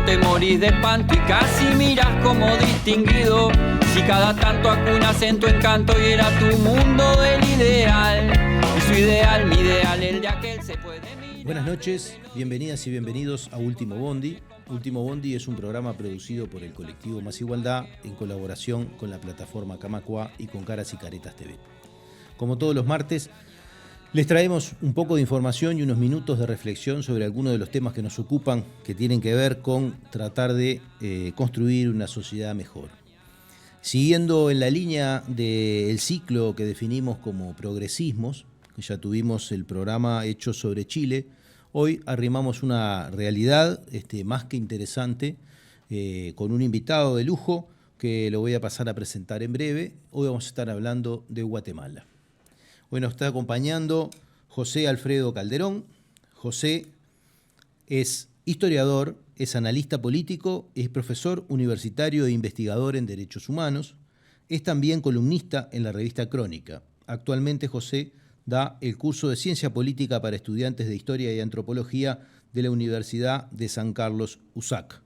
te morís de espanto y casi miras como distinguido. Si cada tanto acunas en tu encanto y era tu mundo el ideal. Y su ideal, mi ideal, el de aquel se puede mirar. Buenas noches, bienvenidas y bienvenidos a Último Bondi. Último Bondi es un programa producido por el colectivo Más Igualdad en colaboración con la plataforma Camacua y con Caras y Caretas TV. Como todos los martes, les traemos un poco de información y unos minutos de reflexión sobre algunos de los temas que nos ocupan, que tienen que ver con tratar de construir una sociedad mejor. Siguiendo en la línea del ciclo que definimos como progresismos, que ya tuvimos el programa hecho sobre Chile, hoy arrimamos una realidad más que interesante con un invitado de lujo que lo voy a pasar a presentar en breve. Hoy vamos a estar hablando de Guatemala. Hoy nos está acompañando José Alfredo Calderón. José es historiador, es analista político, es profesor universitario e investigador en derechos humanos. Es también columnista en la revista Crónica. Actualmente José da el curso de Ciencia Política para estudiantes de Historia y Antropología de la Universidad de San Carlos, USAC.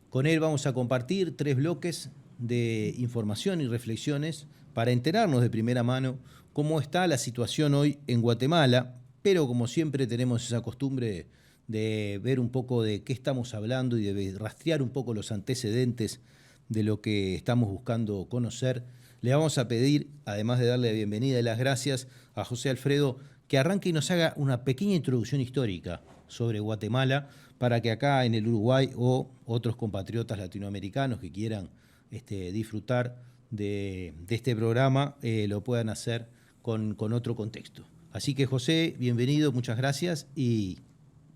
Con él vamos a compartir 3 bloques de información y reflexiones para enterarnos de primera mano cómo está la situación hoy en Guatemala, pero como siempre tenemos esa costumbre de ver un poco de qué estamos hablando y de rastrear un poco los antecedentes de lo que estamos buscando conocer. Le vamos a pedir, además de darle la bienvenida y las gracias a José Alfredo, que arranque y nos haga una pequeña introducción histórica sobre Guatemala para que acá en el Uruguay o otros compatriotas latinoamericanos que quieran disfrutar de este programa lo puedan hacer con otro contexto. Así que José, bienvenido, muchas gracias y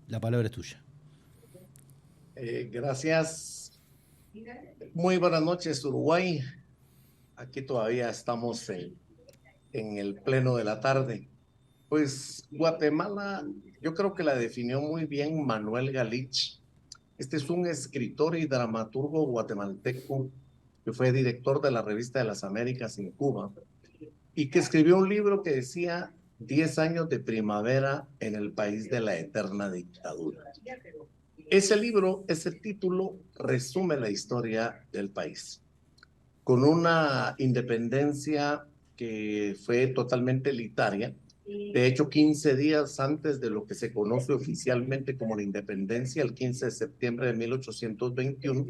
la palabra es tuya. Gracias. Muy buenas noches, Uruguay. Aquí todavía estamos en el pleno de la tarde. Pues Guatemala, yo creo que la definió muy bien Manuel Galich. Este es un escritor y dramaturgo guatemalteco que fue director de la Revista de las Américas en Cuba y que escribió un libro que decía 10 años de primavera en el país de la eterna dictadura. Ese libro, ese título, resume la historia del país, con una independencia que fue totalmente elitaria. De hecho, 15 días antes de lo que se conoce oficialmente como la independencia, el 15 de septiembre de 1821,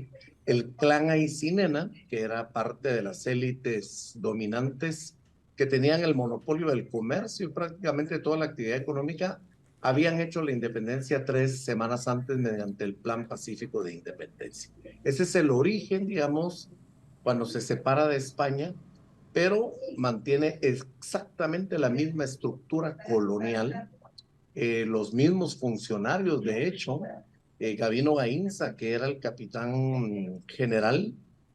el clan Aycinena, que era parte de las élites dominantes que tenían el monopolio del comercio y prácticamente toda la actividad económica, habían hecho la independencia 3 semanas antes mediante el Plan Pacífico de Independencia. Ese es el origen, digamos, cuando se separa de España, pero mantiene exactamente la misma estructura colonial, los mismos funcionarios, de hecho, Gabino Gainza, que era el capitán general,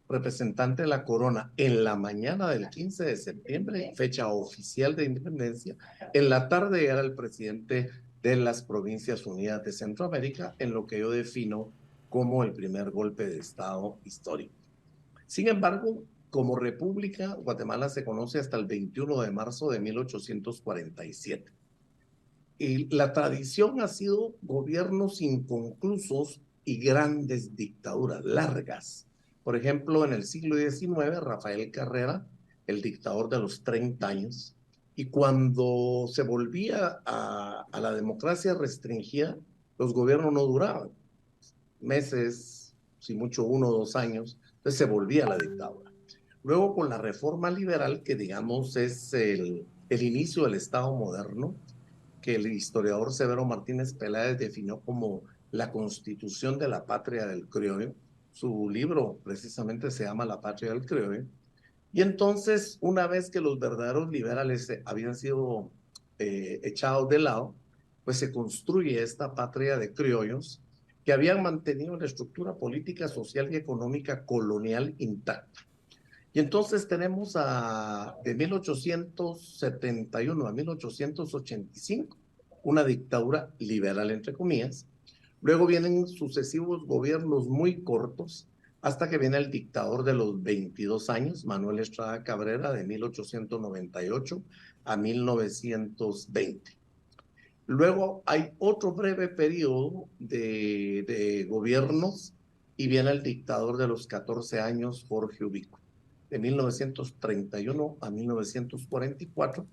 representante de la corona, en la mañana del 15 de septiembre, fecha oficial de independencia, en la tarde era el presidente de las Provincias Unidas de Centroamérica, en lo que yo defino como el primer golpe de Estado histórico. Sin embargo, como república, Guatemala se conoce hasta el 21 de marzo de 1847. Y la tradición ha sido gobiernos inconclusos y grandes dictaduras largas. Por ejemplo, en el siglo XIX, Rafael Carrera, el dictador de los 30 años, y cuando se volvía a la democracia restringida, los gobiernos no duraban meses, si mucho 1 o 2 años, entonces se volvía a la dictadura. Luego con la reforma liberal, que digamos es el inicio del Estado moderno, que el historiador Severo Martínez Peláez definió como la constitución de la patria del criollo. Su libro precisamente se llama La patria del criollo. Y entonces, una vez que los verdaderos liberales habían sido echados de lado, pues se construye esta patria de criollos que habían mantenido la estructura política, social y económica colonial intacta. Y entonces tenemos de 1871 a 1885 una dictadura liberal, entre comillas. Luego vienen sucesivos gobiernos muy cortos, hasta que viene el dictador de los 22 años, Manuel Estrada Cabrera, de 1898 a 1920. Luego hay otro breve periodo de gobiernos y viene el dictador de los 14 años, Jorge Ubico, de 1931 a 1944,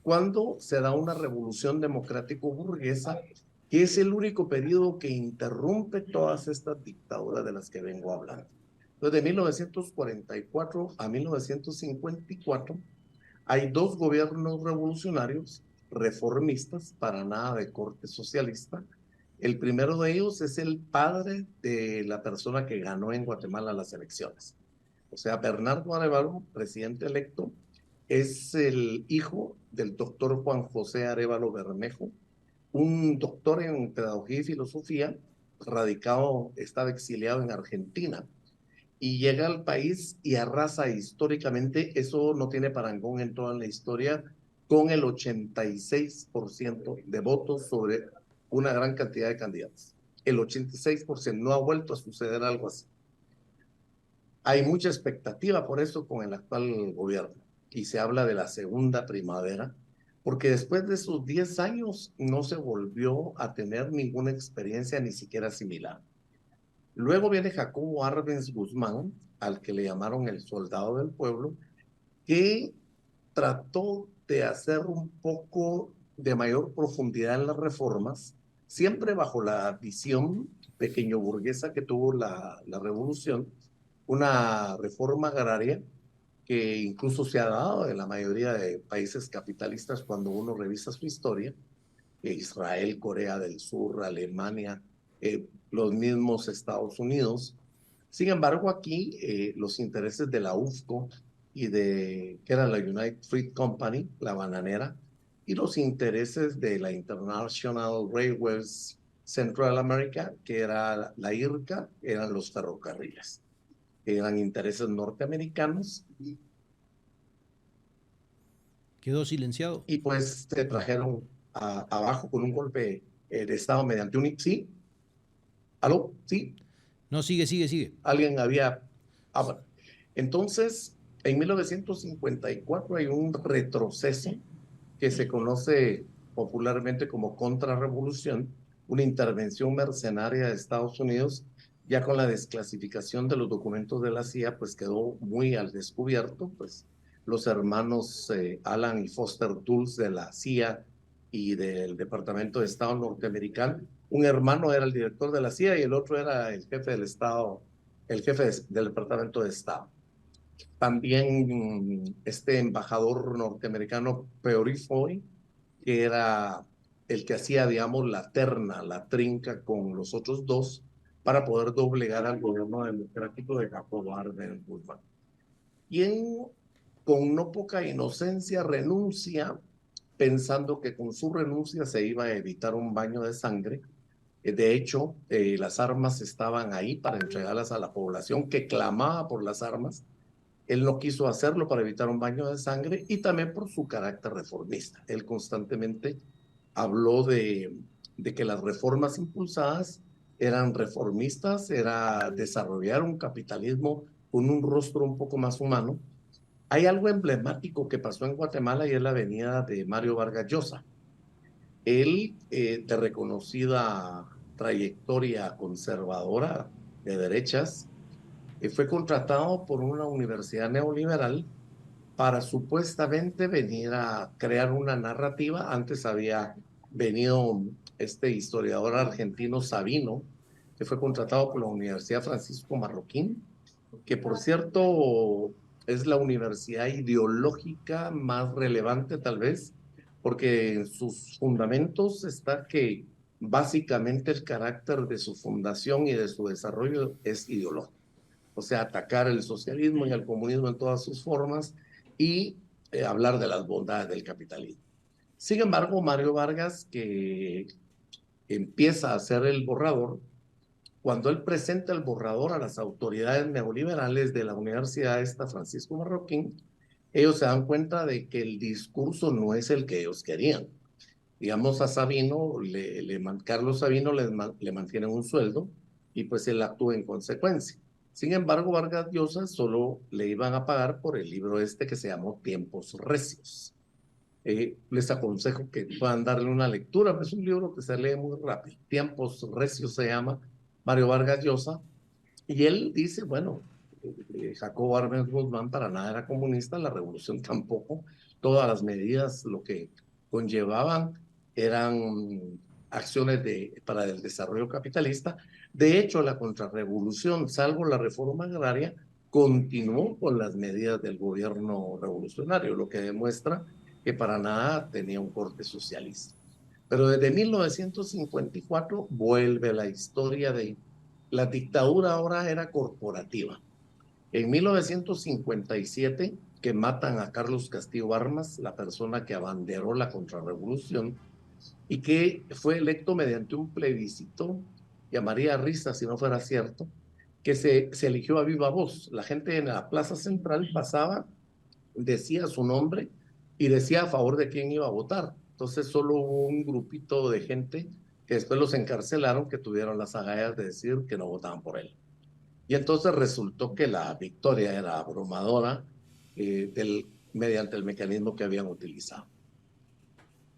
cuando se da una revolución democrático-burguesa, que es el único periodo que interrumpe todas estas dictaduras de las que vengo hablando. Entonces, de 1944 a 1954, hay dos gobiernos revolucionarios, reformistas, para nada de corte socialista. El primero de ellos es el padre de la persona que ganó en Guatemala las elecciones. O sea, Bernardo Arévalo, presidente electo, es el hijo del doctor Juan José Arévalo Bermejo, un doctor en pedagogía y filosofía, estaba exiliado en Argentina, y llega al país y arrasa históricamente, eso no tiene parangón en toda la historia, con el 86% de votos sobre una gran cantidad de candidatos. El 86%, no ha vuelto a suceder algo así. Hay mucha expectativa por eso con el actual gobierno, y se habla de la segunda primavera, porque después de esos 10 años no se volvió a tener ninguna experiencia ni siquiera similar. Luego viene Jacobo Arbenz Guzmán, al que le llamaron el soldado del pueblo, que trató de hacer un poco de mayor profundidad en las reformas, siempre bajo la visión pequeño burguesa que tuvo la revolución, una reforma agraria que incluso se ha dado en la mayoría de países capitalistas cuando uno revisa su historia, Israel, Corea del Sur, Alemania, los mismos Estados Unidos. Sin embargo, aquí los intereses de la UFCO y que era la United Fruit Company, la bananera, y los intereses de la International Railways Central America, que era la IRCA, eran los ferrocarriles. Eran intereses norteamericanos. ¿Quedó silenciado? Y pues se trajeron abajo con un golpe de Estado mediante un... ¿Sí? ¿Aló? ¿Sí? No, sigue. Alguien había... bueno. Entonces, en 1954 hay un retroceso que se conoce popularmente como contrarrevolución, una intervención mercenaria de Estados Unidos, ya con la desclasificación de los documentos de la CIA, pues quedó muy al descubierto, pues los hermanos Alan y Foster Dulles de la CIA y del Departamento de Estado norteamericano. Un hermano era el director de la CIA y el otro era el jefe del Estado, el jefe del Departamento de Estado. También este embajador norteamericano Peori Foy, que era el que hacía, digamos, la terna, la trinca con los otros dos para poder doblegar al gobierno democrático de Jacobo Arbenz Guzmán. Quien con no poca inocencia renuncia, pensando que con su renuncia se iba a evitar un baño de sangre. De hecho, las armas estaban ahí para entregarlas a la población que clamaba por las armas. Él no quiso hacerlo para evitar un baño de sangre y también por su carácter reformista. Él constantemente habló de que las reformas impulsadas eran reformistas, era desarrollar un capitalismo con un rostro un poco más humano. Hay algo emblemático que pasó en Guatemala y es la venida de Mario Vargas Llosa. Él, de reconocida trayectoria conservadora de derechas, fue contratado por una universidad neoliberal para supuestamente venir a crear una narrativa. Antes había venido este historiador argentino Sabino, que fue contratado por la Universidad Francisco Marroquín, que por cierto es la universidad ideológica más relevante tal vez, porque en sus fundamentos está que básicamente el carácter de su fundación y de su desarrollo es ideológico. O sea, atacar el socialismo y el comunismo en todas sus formas y hablar de las bondades del capitalismo. Sin embargo, Mario Vargas, que empieza a hacer el borrador, cuando él presenta el borrador a las autoridades neoliberales de la Universidad Francisco Marroquín, ellos se dan cuenta de que el discurso no es el que ellos querían. Digamos, a Sabino, Carlos Sabino le mantienen un sueldo y pues él actúa en consecuencia. Sin embargo, Vargas Llosa solo le iban a pagar por el libro que se llamó Tiempos Recios. Les aconsejo que puedan darle una lectura, es un libro que se lee muy rápido. Tiempos Recios se llama, Mario Vargas Llosa, Y él dice, bueno, Jacobo Arbenz Guzmán para nada era comunista, la revolución tampoco, todas las medidas lo que conllevaban eran acciones para el desarrollo capitalista. De hecho, la contrarrevolución, salvo la reforma agraria, continuó con las medidas del gobierno revolucionario, lo que demuestra que para nada tenía un corte socialista. Pero desde 1954 vuelve la historia de la dictadura, ahora era corporativa. En 1957, que matan a Carlos Castillo Armas, la persona que abanderó la contrarrevolución y que fue electo mediante un plebiscito, llamaría risa si no fuera cierto, que se eligió a viva voz. La gente en la plaza central pasaba, decía su nombre y decía a favor de quién iba a votar. Entonces solo hubo un grupito de gente que después los encarcelaron, que tuvieron las agallas de decir que no votaban por él. Y entonces resultó que la victoria era abrumadora mediante el mecanismo que habían utilizado.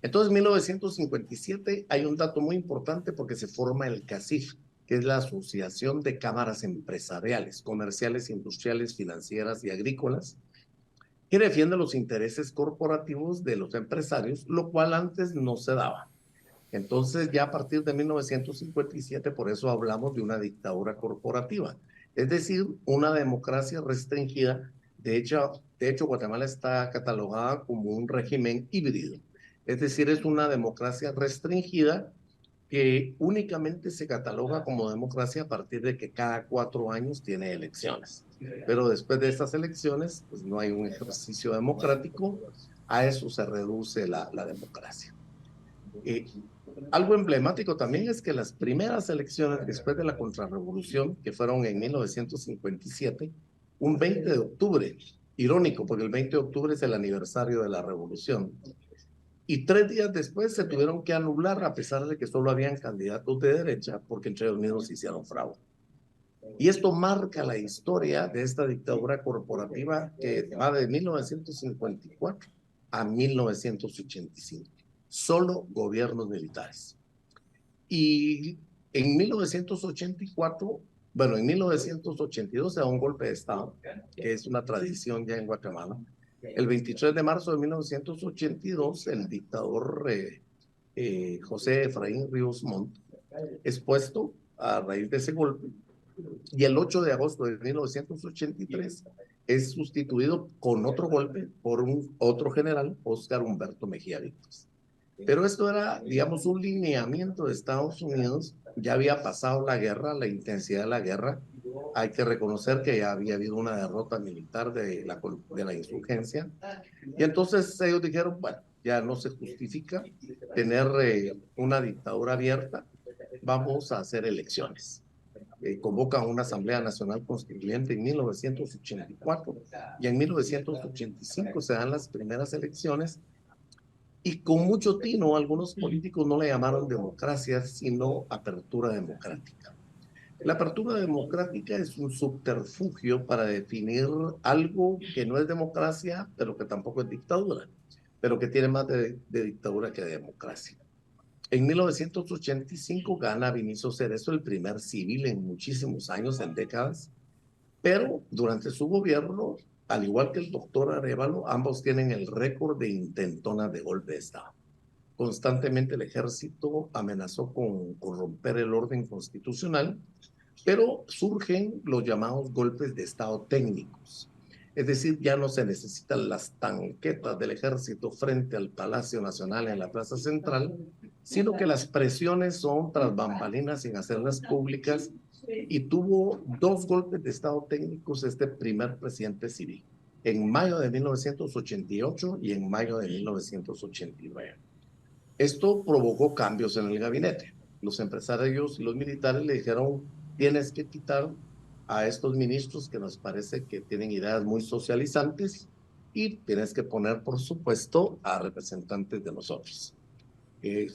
Entonces, en 1957 hay un dato muy importante porque se forma el CACIF, que es la Asociación de Cámaras Empresariales, Comerciales, Industriales, Financieras y Agrícolas, que defiende los intereses corporativos de los empresarios, lo cual antes no se daba. Entonces, ya a partir de 1957, por eso hablamos de una dictadura corporativa, es decir, una democracia restringida. De hecho, Guatemala está catalogada como un régimen híbrido, es decir, es una democracia restringida que únicamente se cataloga como democracia a partir de que cada 4 años tiene elecciones. Pero después de estas elecciones, pues no hay un ejercicio democrático, a eso se reduce la democracia. Algo emblemático también es que las primeras elecciones después de la contrarrevolución, que fueron en 1957, un 20 de octubre, irónico porque el 20 de octubre es el aniversario de la revolución, y 3 días después se tuvieron que anular a pesar de que solo habían candidatos de derecha porque entre ellos mismos hicieron fraude. Y esto marca la historia de esta dictadura corporativa que va de 1954 a 1985. Solo gobiernos militares. Y en 1984, bueno, en 1982 se da un golpe de Estado, que es una tradición ya en Guatemala. El 23 de marzo de 1982, el dictador José Efraín Ríos Montt es puesto a raíz de ese golpe, y el 8 de agosto de 1983 es sustituido con otro golpe por otro general, Óscar Humberto Mejía Víctor. Pero esto era, digamos, un lineamiento de Estados Unidos. Ya había pasado la guerra, la intensidad de la guerra. Hay que reconocer que ya había habido una derrota militar de la insurgencia. Y entonces ellos dijeron, bueno, ya no se justifica tener una dictadura abierta, vamos a hacer elecciones. Convocan una Asamblea Nacional Constituyente en 1984 y en 1985 se dan las primeras elecciones. Y con mucho tino, algunos políticos no le llamaron democracia, sino apertura democrática. La apertura democrática es un subterfugio para definir algo que no es democracia, pero que tampoco es dictadura, pero que tiene más de dictadura que de democracia. En 1985 gana Vinicio Cerezo, el primer civil en muchísimos años, en décadas, pero durante su gobierno, al igual que el doctor Arévalo, ambos tienen el récord de intentonas de golpe de Estado. Constantemente el ejército amenazó con romper el orden constitucional, pero surgen los llamados golpes de Estado técnicos. Es decir, ya no se necesitan las tanquetas del ejército frente al Palacio Nacional en la Plaza Central, sino que las presiones son tras bambalinas sin hacerlas públicas, y tuvo 2 golpes de Estado técnicos este primer presidente civil, en mayo de 1988 y en mayo de 1989. Esto provocó cambios en el gabinete. Los empresarios y los militares le dijeron, tienes que quitar a estos ministros que nos parece que tienen ideas muy socializantes y tienes que poner, por supuesto, a representantes de nosotros.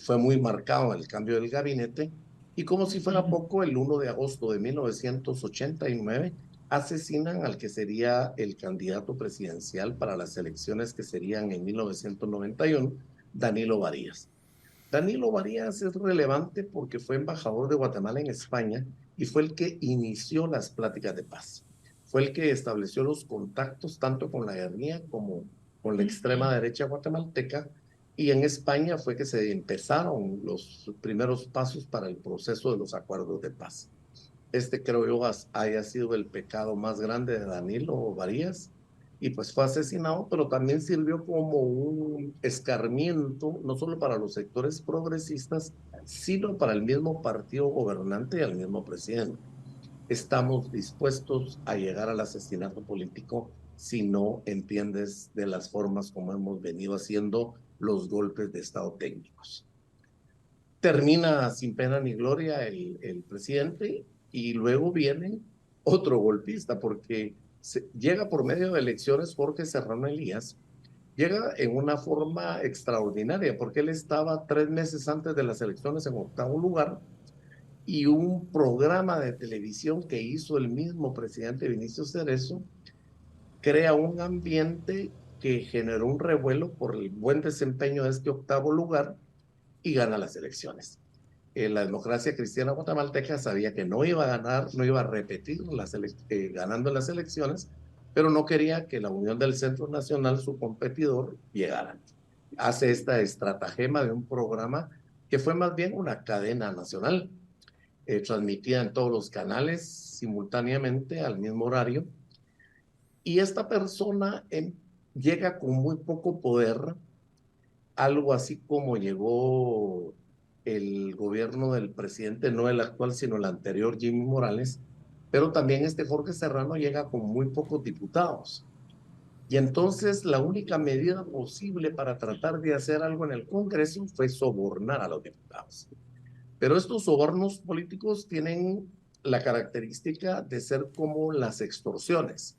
Fue muy marcado el cambio del gabinete. Y como si fuera poco, el 1 de agosto de 1989 asesinan al que sería el candidato presidencial para las elecciones que serían en 1991, Danilo Varías. Danilo Varías es relevante porque fue embajador de Guatemala en España y fue el que inició las pláticas de paz. Fue el que estableció los contactos tanto con la guerrilla como con la extrema derecha guatemalteca, y en España fue que se empezaron los primeros pasos para el proceso de los acuerdos de paz. Este creo yo haya sido el pecado más grande de Danilo Varías, y pues fue asesinado, pero también sirvió como un escarmiento, no solo para los sectores progresistas, sino para el mismo partido gobernante y al mismo presidente. Estamos dispuestos a llegar al asesinato político si no entiendes de las formas como hemos venido haciendo los golpes de Estado técnicos. Termina sin pena ni gloria el presidente, y luego viene otro golpista, porque llega por medio de elecciones Jorge Serrano Elías. Llega en una forma extraordinaria, porque él estaba 3 meses antes de las elecciones en 8º lugar, y un programa de televisión que hizo el mismo presidente Vinicio Cerezo crea un ambiente que generó un revuelo por el buen desempeño de este 8º lugar, y gana las elecciones. La democracia cristiana guatemalteca sabía que no iba a ganar, no iba a repetir ganando las elecciones, pero no quería que la Unión del Centro Nacional, su competidor, llegara. Hace esta estratagema de un programa que fue más bien una cadena nacional, transmitida en todos los canales simultáneamente al mismo horario, y esta persona llega con muy poco poder, algo así como llegó el gobierno del presidente, no el actual, sino el anterior, Jimmy Morales, pero también este Jorge Serrano llega con muy pocos diputados. Y entonces la única medida posible para tratar de hacer algo en el Congreso fue sobornar a los diputados. Pero estos sobornos políticos tienen la característica de ser como las extorsiones.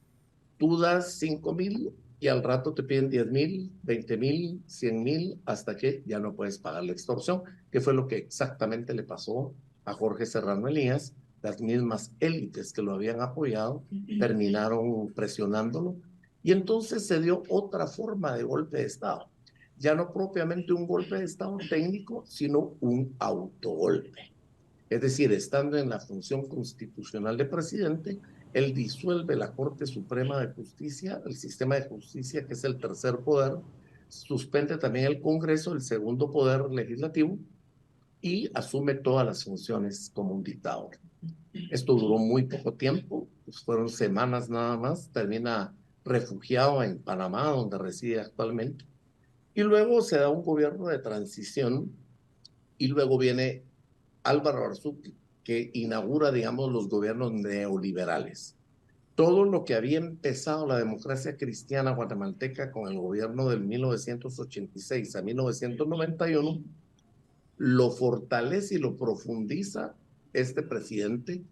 Tú das 5,000 y al rato te piden 10,000, 20,000, 100,000, hasta que ya no puedes pagar la extorsión, que fue lo que exactamente le pasó a Jorge Serrano Elías. Las mismas élites que lo habían apoyado terminaron presionándolo, y entonces se dio otra forma de golpe de Estado. Ya no propiamente un golpe de Estado técnico, sino un autogolpe. Es decir, estando en la función constitucional de presidente, él disuelve la Corte Suprema de Justicia, el sistema de justicia, que es el tercer poder, suspende también el Congreso, el segundo poder legislativo, y asume todas las funciones como un dictador. Esto duró muy poco tiempo, pues fueron semanas nada más, termina refugiado en Panamá, donde reside actualmente, y luego se da un gobierno de transición, y luego viene Álvaro Arzú, que inaugura, digamos, los gobiernos neoliberales. Todo lo que había empezado la democracia cristiana guatemalteca con el gobierno del 1986 a 1991, lo fortalece y lo profundiza este presidente,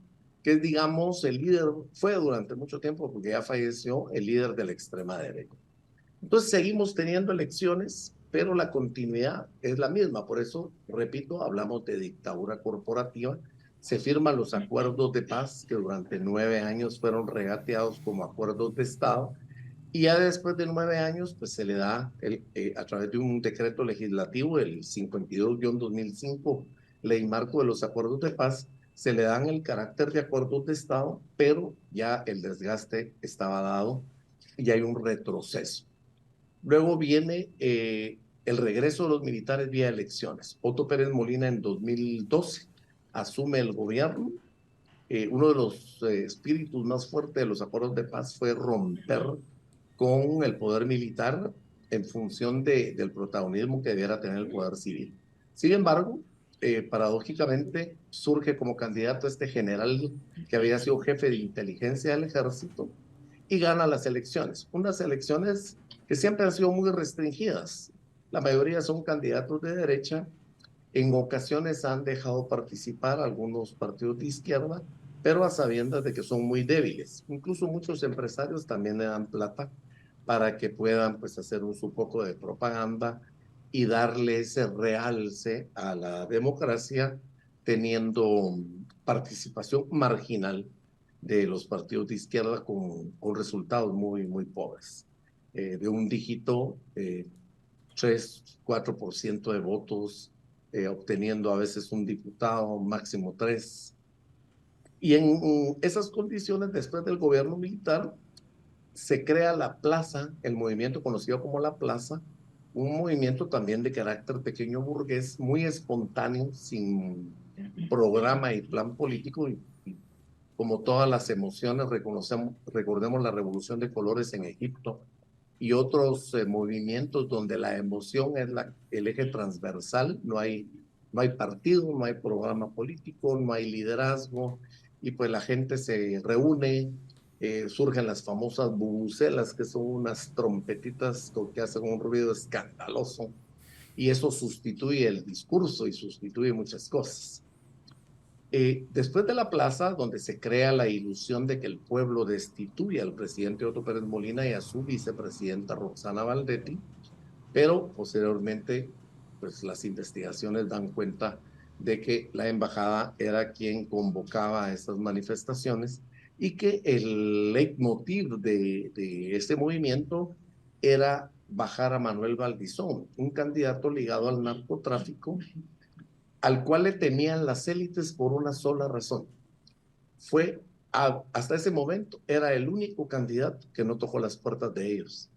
que es, digamos, el líder, fue durante mucho tiempo, porque ya falleció, el líder de la extrema derecha. Entonces seguimos teniendo elecciones, pero la continuidad es la misma. Por eso, repito, hablamos de dictadura corporativa. Se firman los acuerdos de paz, que durante 9 años fueron regateados como acuerdos de Estado, y ya después de 9 años, pues se le da, a través de un decreto legislativo, el 52-2005, Ley Marco de los Acuerdos de Paz, se le dan el carácter de acuerdos de Estado, pero ya el desgaste estaba dado y hay un retroceso. Luego viene el regreso de los militares vía elecciones. Otto Pérez Molina en 2012 asume el gobierno. Uno de los espíritus más fuertes de los acuerdos de paz fue romper con el poder militar en función del protagonismo que debiera tener el poder civil. Sin embargo, paradójicamente surge como candidato este general que había sido jefe de inteligencia del ejército, y gana las elecciones. Unas elecciones que siempre han sido muy restringidas. La mayoría son candidatos de derecha. En ocasiones han dejado participar algunos partidos de izquierda, pero a sabiendas de que son muy débiles. Incluso muchos empresarios también le dan plata para que puedan, pues, hacer un poco de propaganda y darle ese realce a la democracia, teniendo participación marginal de los partidos de izquierda con resultados muy, muy pobres. De un dígito, 3-4% de votos, obteniendo a veces un diputado, máximo 3. Y en esas condiciones, después del gobierno militar, se crea la plaza, el movimiento conocido como la plaza, un movimiento también de carácter pequeño burgués, muy espontáneo, sin programa y plan político, y como todas las emociones, recordemos la Revolución de Colores en Egipto y otros movimientos donde la emoción es el eje transversal, no hay partido, no hay programa político, no hay liderazgo, y pues la gente se reúne, surgen las famosas bubucelas, que son unas trompetitas que hacen un ruido escandaloso, y eso sustituye el discurso y sustituye muchas cosas. Después de la plaza, donde se crea la ilusión de que el pueblo destituye al presidente Otto Pérez Molina y a su vicepresidenta Roxana Valdetti, pero posteriormente pues las investigaciones dan cuenta de que la embajada era quien convocaba a estas manifestaciones y que el leitmotiv de este movimiento era bajar a Manuel Valdizón, un candidato ligado al narcotráfico, al cual le temían las élites por una sola razón. Hasta ese momento, era el único candidato que no tocó las puertas de ellos.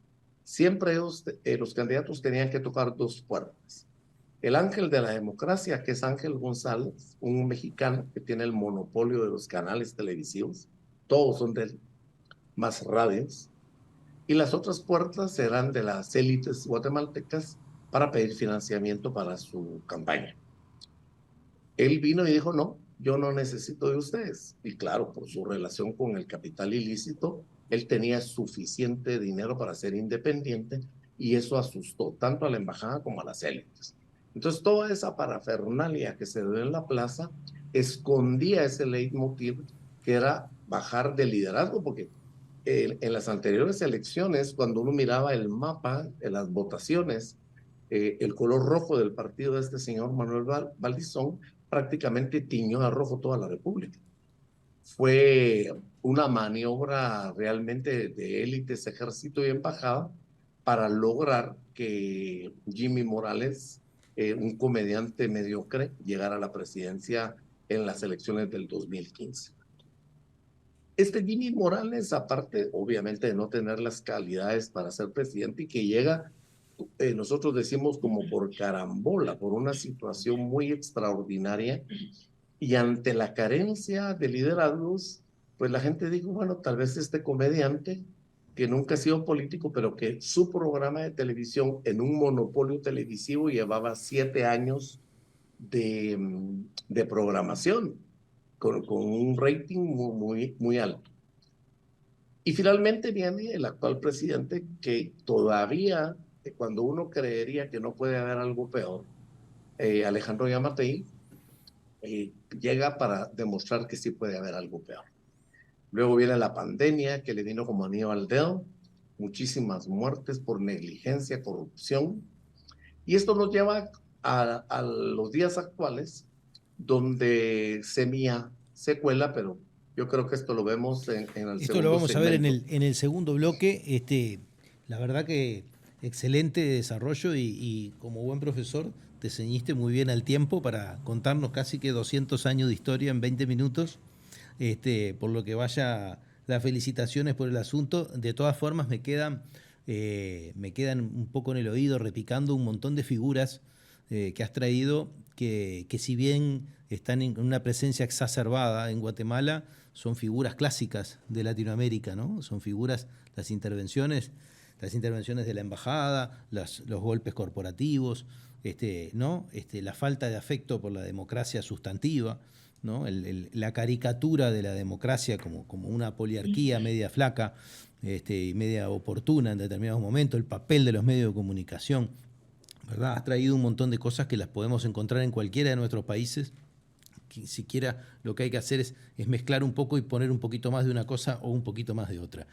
Siempre los candidatos tenían que tocar dos puertas. El ángel de la democracia, que es Ángel González, un mexicano que tiene el monopolio de los canales televisivos, todos son de él, más radios. Y las otras puertas serán de las élites guatemaltecas para pedir financiamiento para su campaña. Él vino y dijo, no, yo no necesito de ustedes. Y claro, por su relación con el capital ilícito, él tenía suficiente dinero para ser independiente, y eso asustó tanto a la embajada como a las élites. Entonces, toda esa parafernalia que se dio en la plaza escondía ese leitmotiv, que era bajar de liderazgo, porque en las anteriores elecciones, cuando uno miraba el mapa de las votaciones, el color rojo del partido de este señor Manuel Valdizón prácticamente tiñó a rojo toda la República. Fue una maniobra realmente de élites, ejército y embajada para lograr que Jimmy Morales, un comediante mediocre, llegara a la presidencia en las elecciones del 2015. Este Jimmy Morales, aparte obviamente de no tener las calidades para ser presidente, y que llega, nosotros decimos como por carambola, por una situación muy extraordinaria, y ante la carencia de liderazgos, pues la gente dijo, bueno, tal vez este comediante, que nunca ha sido político, pero que su programa de televisión en un monopolio televisivo llevaba 7 años de programación, con un rating muy alto. Y finalmente viene el actual presidente, que todavía, cuando uno creería que no puede haber algo peor, Alejandro Yamatei, llega para demostrar que sí puede haber algo peor. Luego viene la pandemia, que le vino como anillo al dedo, muchísimas muertes por negligencia, corrupción, y esto nos lleva a los días actuales, donde semilla se cuela, pero yo creo que esto lo vemos en el segundo Esto lo vamos segmento. a ver en el segundo bloque. La verdad que excelente desarrollo, y como buen profesor te ceñiste muy bien al tiempo para contarnos casi que 200 años de historia en 20 minutos. Por lo que vaya, las felicitaciones por el asunto. De todas formas, me quedan un poco en el oído repicando un montón de figuras que has traído, que si bien están en una presencia exacerbada en Guatemala, son figuras clásicas de Latinoamérica, ¿no? Son figuras, las intervenciones de la embajada, los golpes corporativos, ¿no? La falta de afecto por la democracia sustantiva, ¿no? La caricatura de la democracia como una poliarquía media flaca y media oportuna en determinados momentos, el papel de los medios de comunicación, ¿verdad? Has traído un montón de cosas que las podemos encontrar en cualquiera de nuestros países. Que siquiera lo que hay que hacer es mezclar un poco y poner un poquito más de una cosa o un poquito más de otra.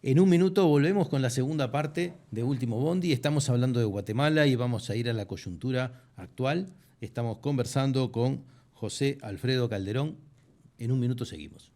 En un minuto volvemos con la segunda parte de Último Bondi. Estamos hablando de Guatemala y vamos a ir a la coyuntura actual. Estamos conversando con José Alfredo Calderón. En un minuto seguimos.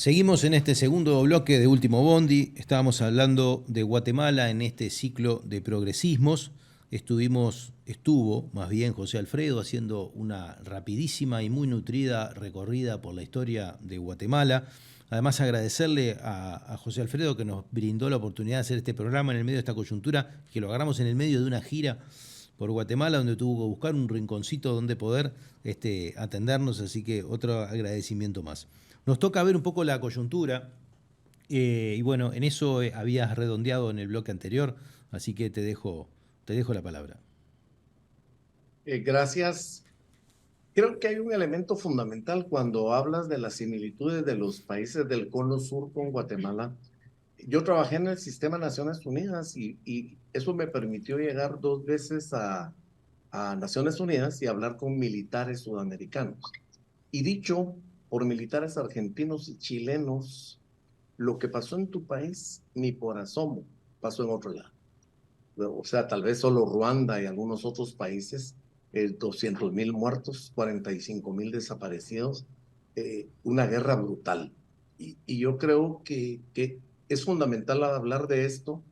Seguimos en este segundo bloque de Último Bondi. Estábamos hablando de Guatemala en este ciclo de progresismos. Estuvo más bien José Alfredo haciendo una rapidísima y muy nutrida recorrida por la historia de Guatemala. Además, agradecerle a José Alfredo que nos brindó la oportunidad de hacer este programa en el medio de esta coyuntura, que lo agarramos en el medio de una gira por Guatemala, donde tuvo que buscar un rinconcito donde poder atendernos, así que otro agradecimiento más. Nos toca ver un poco la coyuntura, y bueno, en eso habías redondeado en el bloque anterior, así que te dejo la palabra. Gracias. Creo que hay un elemento fundamental cuando hablas de las similitudes de los países del Cono Sur con Guatemala. Yo trabajé en el Sistema de Naciones Unidas y eso me permitió llegar 2 veces a Naciones Unidas y hablar con militares sudamericanos. Y dicho por militares argentinos y chilenos, lo que pasó en tu país ni por asomo pasó en otro lado. O sea, tal vez solo Ruanda y algunos otros países, 200,000 muertos, 45,000 desaparecidos, una guerra brutal. Y yo creo que es fundamental hablar de esto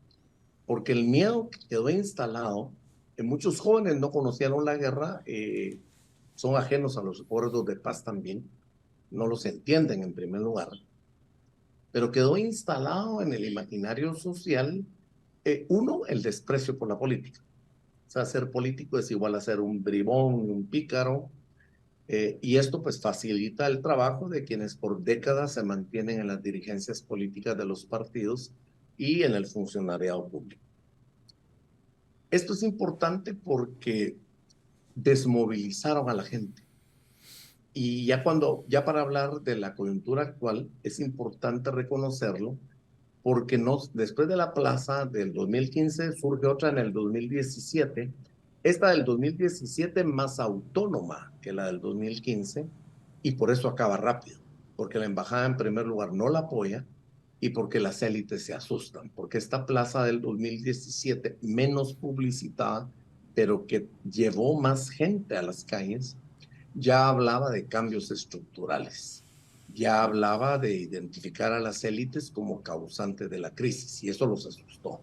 porque el miedo que quedó instalado, muchos jóvenes no conocieron la guerra, son ajenos a los acuerdos de paz también, no los entienden en primer lugar, pero quedó instalado en el imaginario social, uno, el desprecio por la política. O sea, ser político es igual a ser un bribón, un pícaro, y esto pues facilita el trabajo de quienes por décadas se mantienen en las dirigencias políticas de los partidos y en el funcionariado público. Esto es importante porque desmovilizaron a la gente. Y ya para hablar de la coyuntura actual, es importante reconocerlo, porque después de la plaza del 2015 surge otra en el 2017, esta del 2017 más autónoma que la del 2015, y por eso acaba rápido, porque la embajada en primer lugar no la apoya y porque las élites se asustan, porque esta plaza del 2017, menos publicitada, pero que llevó más gente a las calles, ya hablaba de cambios estructurales, ya hablaba de identificar a las élites como causantes de la crisis, y eso los asustó.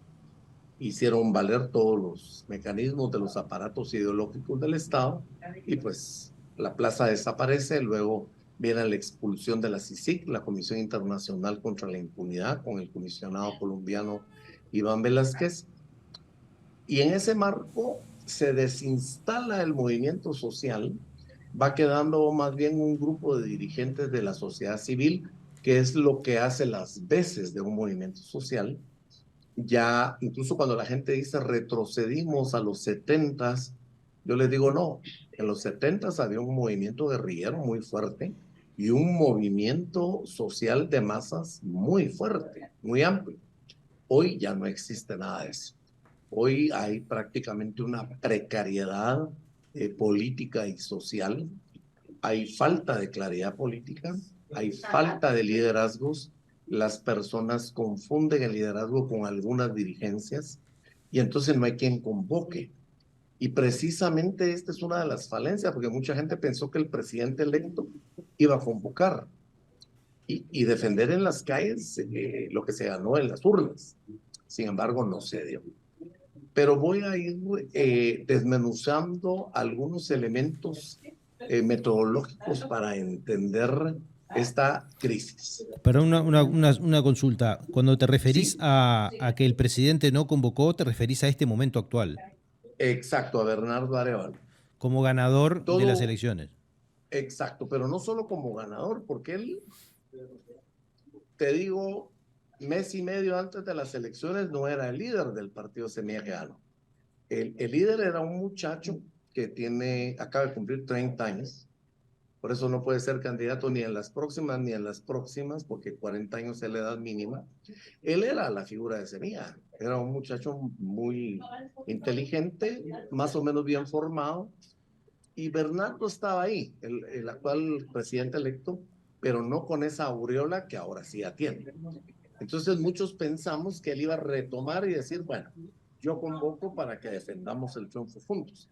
Hicieron valer todos los mecanismos de los aparatos ideológicos del Estado, y pues la plaza desaparece. Luego viene la expulsión de la CICIG, la Comisión Internacional contra la Impunidad, con el comisionado colombiano Iván Velázquez, y en ese marco se desinstala el movimiento social. Va quedando más bien un grupo de dirigentes de la sociedad civil, que es lo que hace las veces de un movimiento social. Ya incluso cuando la gente dice retrocedimos a los 70s, yo les digo no, en los 70s había un movimiento guerrillero muy fuerte y un movimiento social de masas muy fuerte, muy amplio. Hoy ya no existe nada de eso. Hoy hay prácticamente una precariedad política y social, hay falta de claridad política, hay falta de liderazgos, las personas confunden el liderazgo con algunas dirigencias y entonces no hay quien convoque. Y precisamente esta es una de las falencias, porque mucha gente pensó que el presidente electo iba a convocar y defender en las calles lo que se ganó en las urnas. Sin embargo, no se dio. Pero voy a ir desmenuzando algunos elementos metodológicos para entender esta crisis. Pero una consulta. Cuando te referís a que el presidente no convocó, te referís a este momento actual. Exacto, a Bernardo Arevalo. Como ganador de las elecciones. Exacto, pero no solo como ganador, porque él, te digo, mes y medio antes de las elecciones no era el líder del partido Semilla Real. El líder era un muchacho que acaba de cumplir 30 años, por eso no puede ser candidato ni en las próximas, porque 40 años es la edad mínima. Él era la figura de Semilla, era un muchacho muy inteligente, más o menos bien formado, y Bernardo estaba ahí, el actual presidente electo, pero no con esa aureola que ahora sí atiende. Entonces muchos pensamos que él iba a retomar y decir, bueno, yo convoco para que defendamos el triunfo juntos.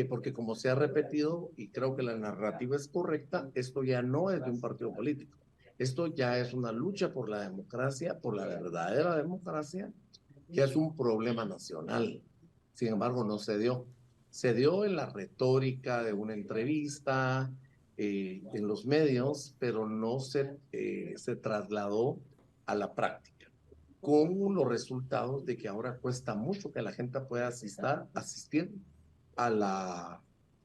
Porque como se ha repetido, y creo que la narrativa es correcta, esto ya no es de un partido político. Esto ya es una lucha por la democracia, por la verdadera democracia, que es un problema nacional. Sin embargo, no se dio. Se dio en la retórica de una entrevista, en los medios, pero no se trasladó a la práctica, con los resultados de que ahora cuesta mucho que la gente pueda asistir a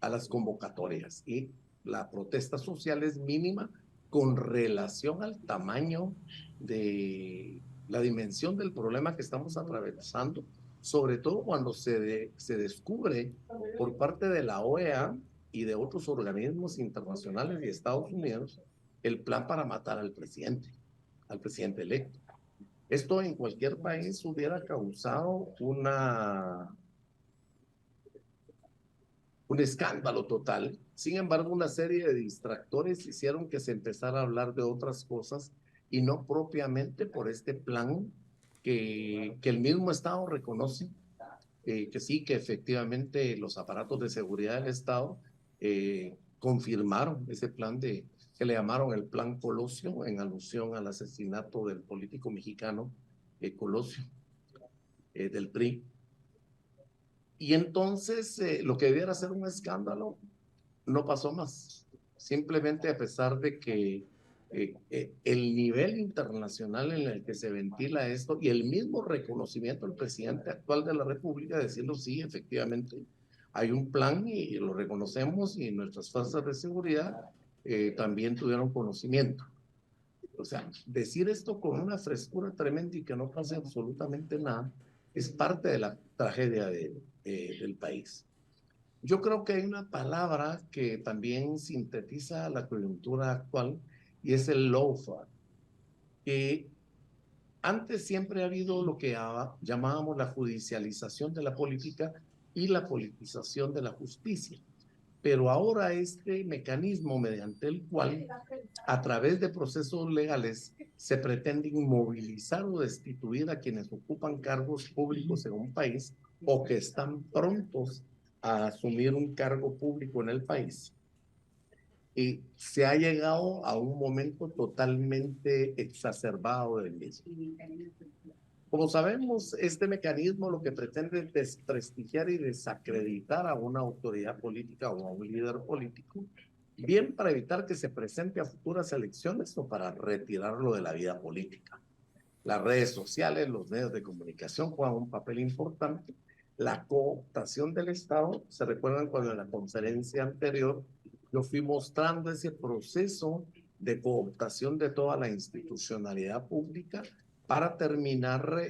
las convocatorias, y la protesta social es mínima con relación al tamaño de la dimensión del problema que estamos atravesando, sobre todo cuando se descubre por parte de la OEA y de otros organismos internacionales y Estados Unidos el plan para matar al presidente electo. Esto en cualquier país hubiera causado un escándalo total. Sin embargo, una serie de distractores hicieron que se empezara a hablar de otras cosas y no propiamente por este plan que el mismo Estado reconoce, que sí, que efectivamente los aparatos de seguridad del Estado confirmaron ese plan que le llamaron el Plan Colosio, en alusión al asesinato del político mexicano Colosio, del PRI. Y entonces lo que debiera ser un escándalo no pasó más. Simplemente, a pesar de que el nivel internacional en el que se ventila esto y el mismo reconocimiento del presidente actual de la República, decirlo, sí, efectivamente hay un plan y lo reconocemos, y nuestras fuerzas de seguridad también tuvieron conocimiento. O sea, decir esto con una frescura tremenda y que no pase absolutamente nada es parte de la tragedia del país. Yo creo que hay una palabra que también sintetiza la coyuntura actual, y es el lawfare, que antes siempre ha habido lo que llamábamos la judicialización de la política y la politización de la justicia. Pero ahora este mecanismo mediante el cual, a través de procesos legales, se pretende inmovilizar o destituir a quienes ocupan cargos públicos en un país o que están prontos a asumir un cargo público en el país. Y se ha llegado a un momento totalmente exacerbado del mismo. Como sabemos, este mecanismo lo que pretende es desprestigiar y desacreditar a una autoridad política o a un líder político, bien para evitar que se presente a futuras elecciones o para retirarlo de la vida política. Las redes sociales, los medios de comunicación juegan un papel importante. La cooptación del Estado, se recuerdan cuando en la conferencia anterior yo fui mostrando ese proceso de cooptación de toda la institucionalidad pública para terminar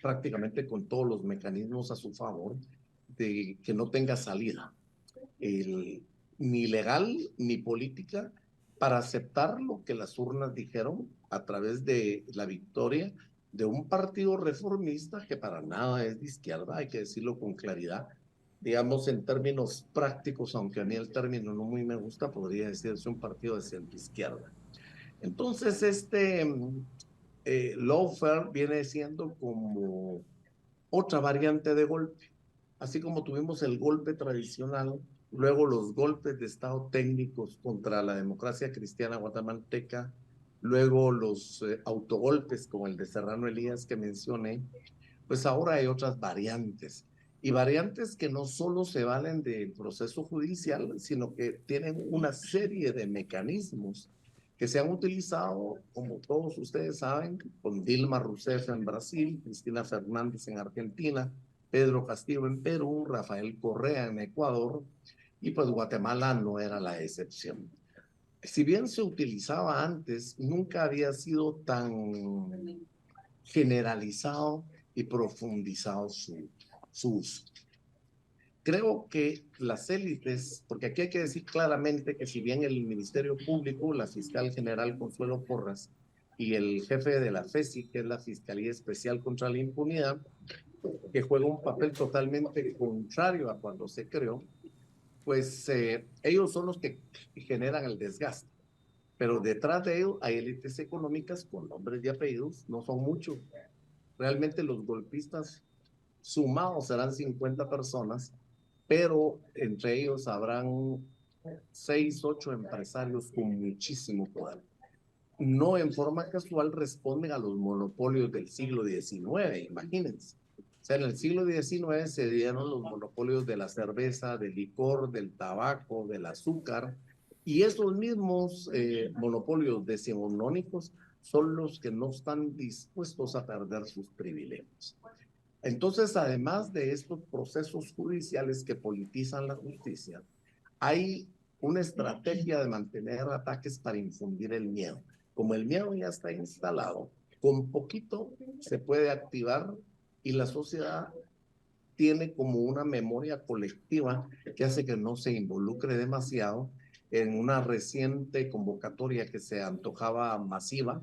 prácticamente con todos los mecanismos a su favor de que no tenga salida, ni legal ni política, para aceptar lo que las urnas dijeron a través de la victoria de un partido reformista que para nada es de izquierda, hay que decirlo con claridad. Digamos, en términos prácticos, aunque a mí el término no muy me gusta, podría decirse un partido de centro-izquierda. Entonces, lawfare viene siendo como otra variante de golpe. Así como tuvimos el golpe tradicional, luego los golpes de Estado técnicos contra la democracia cristiana guatemalteca, luego los autogolpes como el de Serrano Elías que mencioné, pues ahora hay otras variantes. Y variantes que no solo se valen del proceso judicial, sino que tienen una serie de mecanismos que se han utilizado, como todos ustedes saben, con Dilma Rousseff en Brasil, Cristina Fernández en Argentina, Pedro Castillo en Perú, Rafael Correa en Ecuador, y pues Guatemala no era la excepción. Si bien se utilizaba antes, nunca había sido tan generalizado y profundizado su uso. Creo que las élites, porque aquí hay que decir claramente que si bien el Ministerio Público, la fiscal general Consuelo Porras y el jefe de la FESI, que es la Fiscalía Especial contra la Impunidad, que juega un papel totalmente contrario a cuando se creó, pues ellos son los que generan el desgaste. Pero detrás de ellos hay élites económicas con nombres y apellidos, no son muchos. Realmente los golpistas sumados serán 50 personas, pero entre ellos habrán 6, 8 empresarios con muchísimo poder. no en forma casual responden a los monopolios del siglo XIX, imagínense. O sea, en el siglo XIX se dieron los monopolios de la cerveza, del licor, del tabaco, del azúcar, y esos mismos monopolios decimonónicos son los que no están dispuestos a perder sus privilegios. Entonces, además de estos procesos judiciales que politizan la justicia, hay una estrategia de mantener ataques para infundir el miedo. Como el miedo ya está instalado, con poquito se puede activar y la sociedad tiene como una memoria colectiva que hace que no se involucre demasiado. En una reciente convocatoria que se antojaba masiva,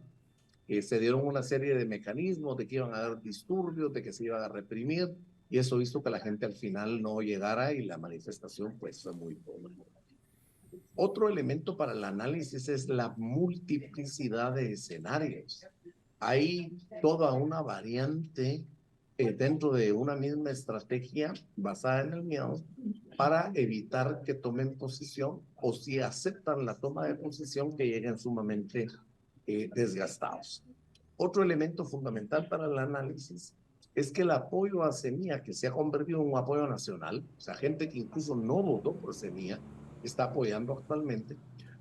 se dieron una serie de mecanismos de que iban a haber disturbios, de que se iban a reprimir, y eso hizo que la gente al final no llegara y la manifestación pues fue muy pobre. Otro elemento para el análisis es la multiplicidad de escenarios. Hay toda una variante dentro de una misma estrategia basada en el miedo para evitar que tomen posición, o si aceptan la toma de posición, que lleguen sumamente desgastados. Otro elemento fundamental para el análisis es que el apoyo a Semilla, que se ha convertido en un apoyo nacional, o sea, gente que incluso no votó por Semilla, está apoyando actualmente,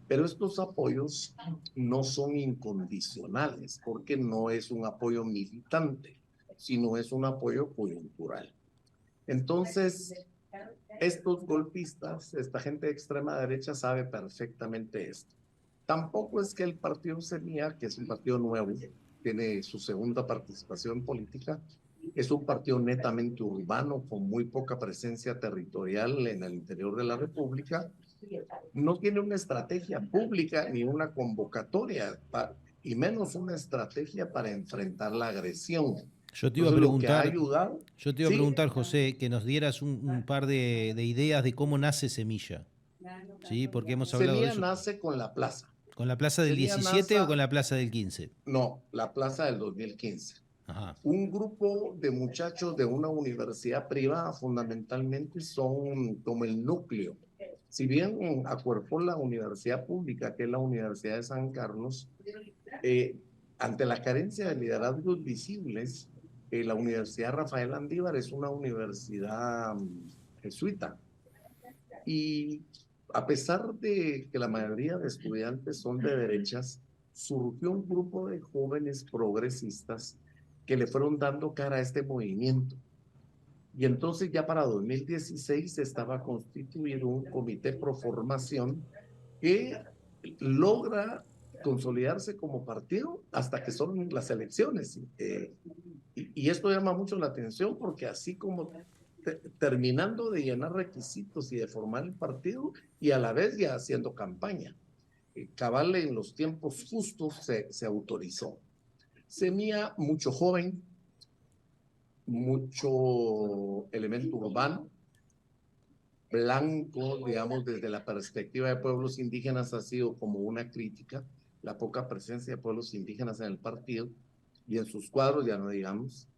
pero estos apoyos no son incondicionales, porque no es un apoyo militante, sino es un apoyo coyuntural. Entonces, estos golpistas, esta gente de extrema derecha sabe perfectamente esto. Tampoco es que el partido Semilla, que es un partido nuevo, tiene su segunda participación política, es un partido netamente urbano, con muy poca presencia territorial en el interior de la República. No tiene una estrategia pública ni una convocatoria, y menos una estrategia para enfrentar la agresión. Yo te iba a preguntar, ayudado, José, que nos dieras un par de ideas de cómo nace Semilla. ¿Sí? Porque hemos hablado Semilla de eso. nace con la plaza. ¿Con la plaza del Semilla 17 nace, o con la plaza del 15? No, la plaza del 2015. Ajá. Un grupo de muchachos de una universidad privada, fundamentalmente, son como el núcleo. Si bien acuerpó la universidad pública, que es la Universidad de San Carlos, ante la carencia de liderazgos visibles, la Universidad Rafael Andívar es una universidad jesuita. Y a pesar de que la mayoría de estudiantes son de derechas, surgió un grupo de jóvenes progresistas que le fueron dando cara a este movimiento. Y entonces ya para 2016 estaba constituido un comité pro formación que logra consolidarse como partido hasta que son las elecciones. Y esto llama mucho la atención, porque así como terminando de llenar requisitos y de formar el partido, y a la vez ya haciendo campaña, cabal en los tiempos justos se autorizó. Semilla mucho joven, mucho elemento urbano, blanco, digamos, desde la perspectiva de pueblos indígenas ha sido como una crítica, la poca presencia de pueblos indígenas en el partido y en sus cuadros, ya no digamos.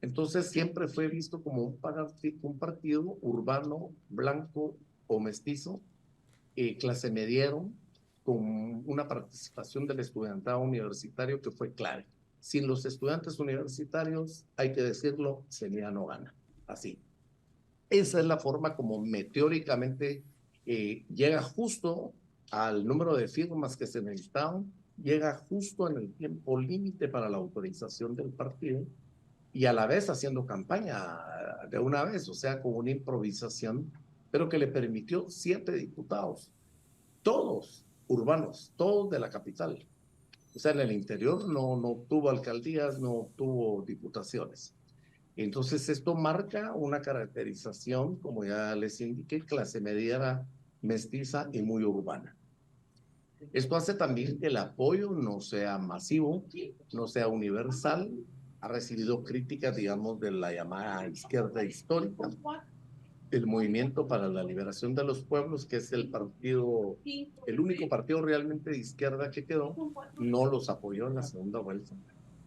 Entonces siempre fue visto como un partido urbano, blanco o mestizo, clase mediero, con una participación del estudiantado universitario que fue clave. Sin los estudiantes universitarios, hay que decirlo, Semilla no gana. Así. Esa es la forma como meteóricamente llega justo al número de firmas que se necesitaban, llega justo en el tiempo límite para la autorización del partido, y a la vez haciendo campaña de una vez, o sea, con una improvisación, pero que le permitió 7 diputados, todos urbanos, todos de la capital. O sea, en el interior no tuvo alcaldías, no tuvo diputaciones. Entonces esto marca una caracterización, como ya les indiqué, clase mediana, mestiza y muy urbana. Esto hace también que el apoyo no sea masivo, no sea universal. Ha recibido críticas, digamos, de la llamada izquierda histórica. El Movimiento para la Liberación de los Pueblos, que es el partido, el único partido realmente de izquierda que quedó, no los apoyó en la segunda vuelta.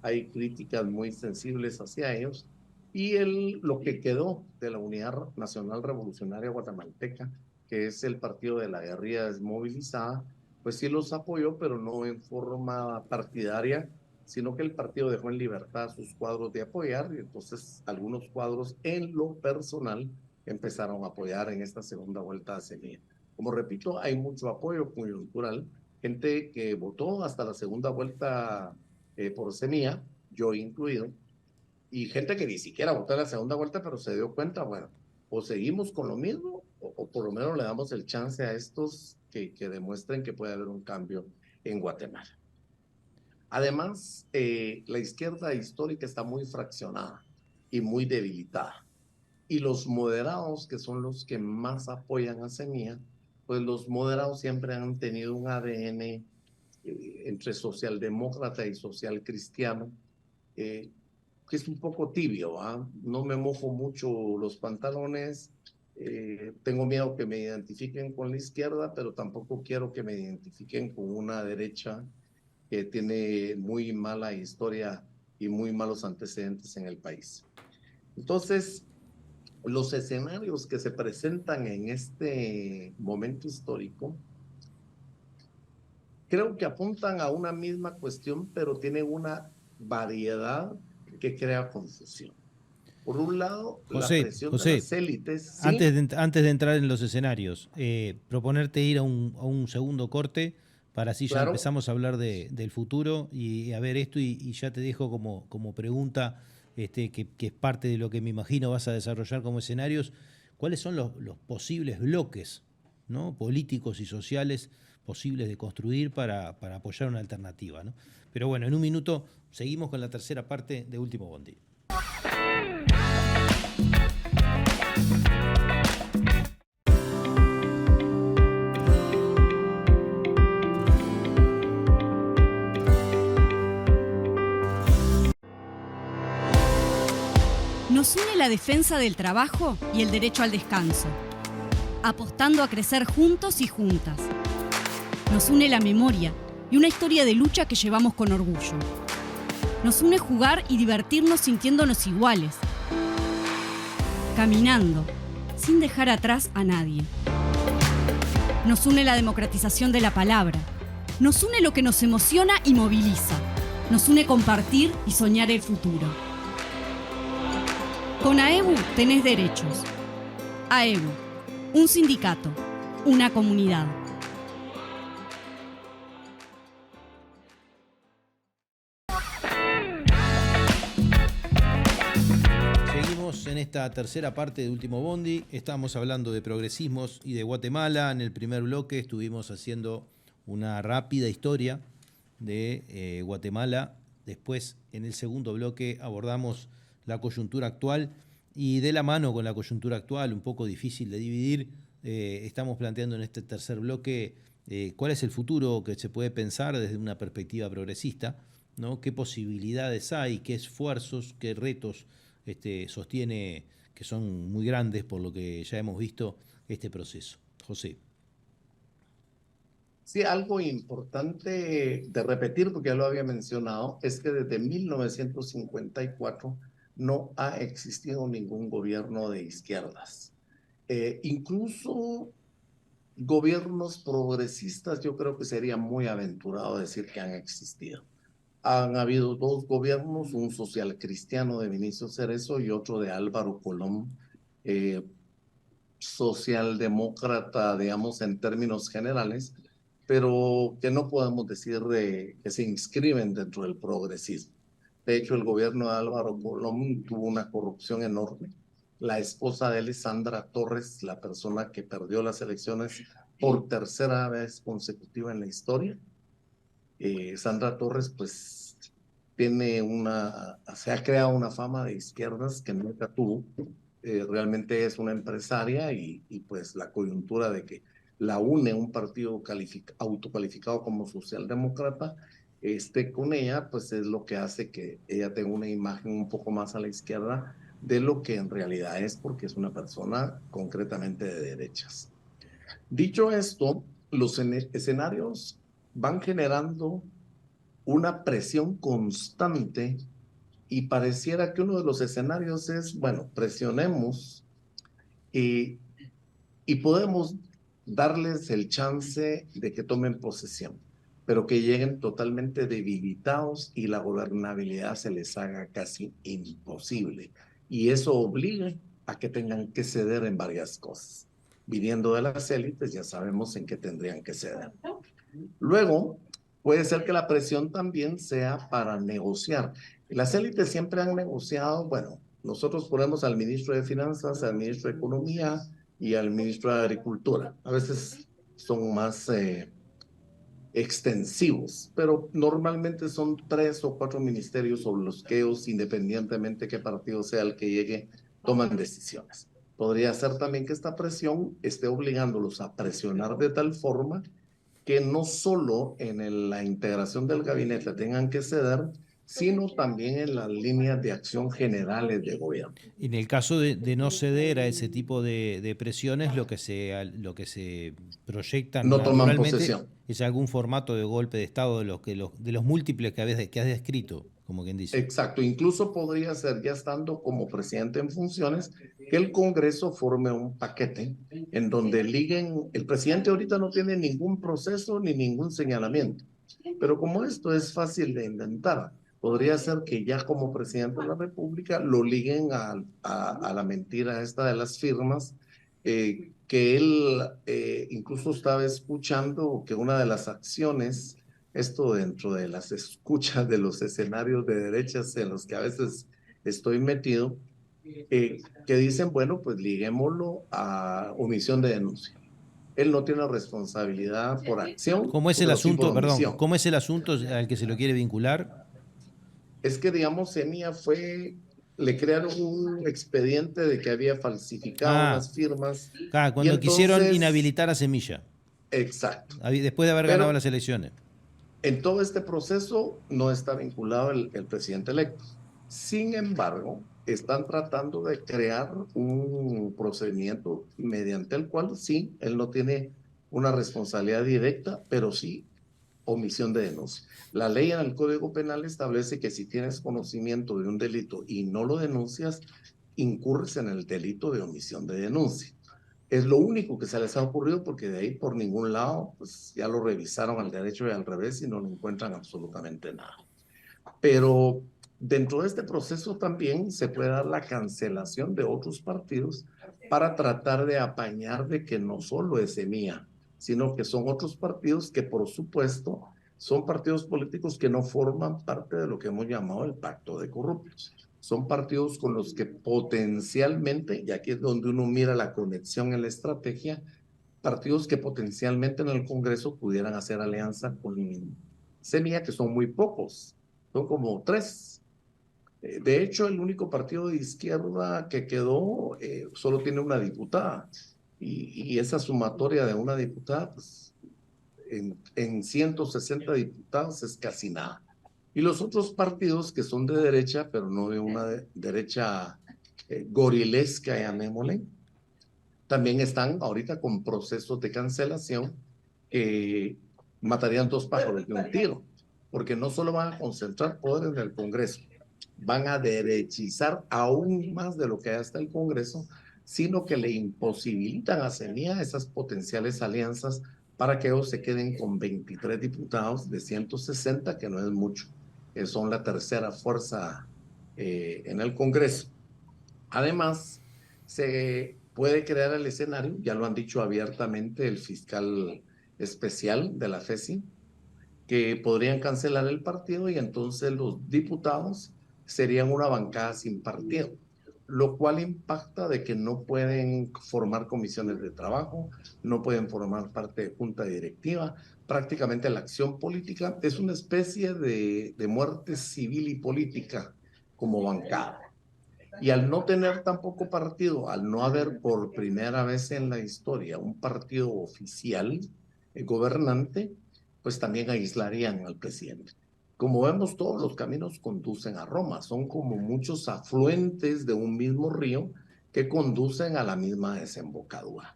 Hay críticas muy sensibles hacia ellos. Y lo que quedó de la Unidad Nacional Revolucionaria Guatemalteca, que es el partido de la guerrilla desmovilizada, pues sí los apoyó, pero no en forma partidaria, sino que el partido dejó en libertad a sus cuadros de apoyar, y entonces algunos cuadros en lo personal empezaron a apoyar en esta segunda vuelta a Semilla. Como repito, hay mucho apoyo coyuntural, gente que votó hasta la segunda vuelta por Semilla, yo incluido, y gente que ni siquiera votó en la segunda vuelta, pero se dio cuenta, bueno, o seguimos con lo mismo, o por lo menos le damos el chance a estos que demuestren que puede haber un cambio en Guatemala. Además, la izquierda histórica está muy fraccionada y muy debilitada. Y los moderados, que son los que más apoyan a Semilla, pues los moderados siempre han tenido un ADN entre socialdemócrata y social cristiano, que es un poco tibio, ¿eh? No me mojo mucho los pantalones, tengo miedo que me identifiquen con la izquierda, pero tampoco quiero que me identifiquen con una derecha que tiene muy mala historia y muy malos antecedentes en el país. Entonces, los escenarios que se presentan en este momento histórico creo que apuntan a una misma cuestión, pero tienen una variedad que crea confusión. Por un lado, la presión de las élites. ¿Sí? Antes de entrar en los escenarios, proponerte ir a un segundo corte para así ya empezamos a hablar del futuro y a ver esto y ya te dejo como pregunta que es parte de lo que me imagino vas a desarrollar como escenarios. ¿Cuáles son los posibles bloques, ¿no?, políticos y sociales posibles de construir para apoyar una alternativa, ¿no? Pero bueno, en un minuto seguimos con la tercera parte de Último Bondi. Nos une la defensa del trabajo y el derecho al descanso, apostando a crecer juntos y juntas. Nos une la memoria y una historia de lucha que llevamos con orgullo. Nos une jugar y divertirnos sintiéndonos iguales, caminando, sin dejar atrás a nadie. Nos une la democratización de la palabra. Nos une lo que nos emociona y moviliza. Nos une compartir y soñar el futuro. Con AEBU tenés derechos. AEBU, un sindicato, una comunidad. Seguimos en esta tercera parte de Último Bondi. Estamos hablando de progresismos y de Guatemala. En el primer bloque estuvimos haciendo una rápida historia de Guatemala. Después, en el segundo bloque, abordamos la coyuntura actual y de la mano con la coyuntura actual, un poco difícil de dividir, estamos planteando en este tercer bloque cuál es el futuro que se puede pensar desde una perspectiva progresista, ¿no? Qué posibilidades hay, qué esfuerzos, qué retos sostiene, que son muy grandes por lo que ya hemos visto, este proceso. José. Sí, algo importante de repetir, porque ya lo había mencionado, es que desde 1954 no ha existido ningún gobierno de izquierdas. Incluso gobiernos progresistas, yo creo que sería muy aventurado decir que han existido. Han habido dos gobiernos, un social cristiano de Vinicio Cerezo y otro de Álvaro Colón, socialdemócrata, digamos, en términos generales, pero que no podemos decir que se inscriben dentro del progresismo. De hecho, el gobierno de Álvaro Colón tuvo una corrupción enorme. La esposa de él, Sandra Torres, la persona que perdió las elecciones por tercera vez consecutiva en la historia. Sandra Torres, pues, se ha creado una fama de izquierdas que nunca tuvo. Realmente es una empresaria y pues la coyuntura de que la une un partido autocalificado como socialdemócrata, con ella, pues es lo que hace que ella tenga una imagen un poco más a la izquierda de lo que en realidad es, porque es una persona concretamente de derechas. Dicho esto, los escenarios van generando una presión constante y pareciera que uno de los escenarios es, bueno, presionemos y podemos darles el chance de que tomen posesión, pero que lleguen totalmente debilitados y la gobernabilidad se les haga casi imposible. Y eso obliga a que tengan que ceder en varias cosas. Viniendo de las élites, ya sabemos en qué tendrían que ceder. Luego, puede ser que la presión también sea para negociar. Las élites siempre han negociado, bueno, nosotros ponemos al ministro de Finanzas, al ministro de Economía y al ministro de Agricultura. A veces son más extensivos, pero normalmente son 3 o 4 ministerios sobre los que ellos, independientemente qué partido sea el que llegue, toman decisiones. Podría ser también que esta presión esté obligándolos a presionar de tal forma que no solo en la integración del gabinete tengan que ceder, sino también en las líneas de acción generales de gobierno. En el caso de no ceder a ese tipo de presiones, lo que se proyecta No toman naturalmente posesión. es algún formato de golpe de Estado de los múltiples que has descrito, como quien dice. Exacto, incluso podría ser, ya estando como presidente en funciones, que el Congreso forme un paquete en donde liguen, el presidente ahorita no tiene ningún proceso ni ningún señalamiento, pero como esto es fácil de inventar, podría ser que ya como presidente de la República lo liguen a la mentira esta de las firmas, que él incluso estaba escuchando que una de las acciones, esto dentro de las escuchas de los escenarios de derechas en los que a veces estoy metido, que dicen, bueno, pues liguémoslo a omisión de denuncia. Él no tiene responsabilidad por acción. ¿Cómo es el asunto, perdón, omisión. cómo es el asunto al que se lo quiere vincular? Es que, digamos, Semilla le crearon un expediente de que había falsificado unas firmas. Cuando entonces, quisieron inhabilitar a Semilla. Exacto. Después de haber ganado las elecciones. En todo este proceso no está vinculado el presidente electo. Sin embargo, están tratando de crear un procedimiento mediante el cual sí, él no tiene una responsabilidad directa, pero sí omisión de denuncia. La ley en el Código Penal establece que si tienes conocimiento de un delito y no lo denuncias, incurres en el delito de omisión de denuncia. Es lo único que se les ha ocurrido porque de ahí por ningún lado, pues ya lo revisaron al derecho y al revés y no encuentran absolutamente nada. Pero dentro de este proceso también se puede dar la cancelación de otros partidos para tratar de apañar de que no solo es Semilla, sino que son otros partidos que por supuesto son partidos políticos que no forman parte de lo que hemos llamado el pacto de corruptos. Son partidos con los que potencialmente, y aquí es donde uno mira la conexión en la estrategia, partidos que potencialmente en el Congreso pudieran hacer alianza con Semilla, que son muy pocos, son como 3. De hecho, el único partido de izquierda que quedó solo tiene una diputada, y esa sumatoria de una diputada, pues, en 160 diputados es casi nada. Y los otros partidos que son de derecha, pero no de una derecha gorilesca, llamémosle, también están ahorita con procesos de cancelación que matarían 2 pájaros de un tiro, porque no solo van a concentrar poder en el Congreso, van a derechizar aún más de lo que ya está el Congreso, sino que le imposibilitan a Semilla esas potenciales alianzas para que ellos se queden con 23 diputados de 160, que no es mucho, que son la tercera fuerza en el Congreso. Además, se puede crear el escenario, ya lo han dicho abiertamente el fiscal especial de la FESI, que podrían cancelar el partido y entonces los diputados serían una bancada sin partido, lo cual impacta de que no pueden formar comisiones de trabajo, no pueden formar parte de junta directiva. Prácticamente la acción política es una especie de muerte civil y política como bancada. Y al no tener tampoco partido, al no haber por primera vez en la historia un partido oficial gobernante, pues también aislarían al presidente. Como vemos, todos los caminos conducen a Roma, son como muchos afluentes de un mismo río que conducen a la misma desembocadura.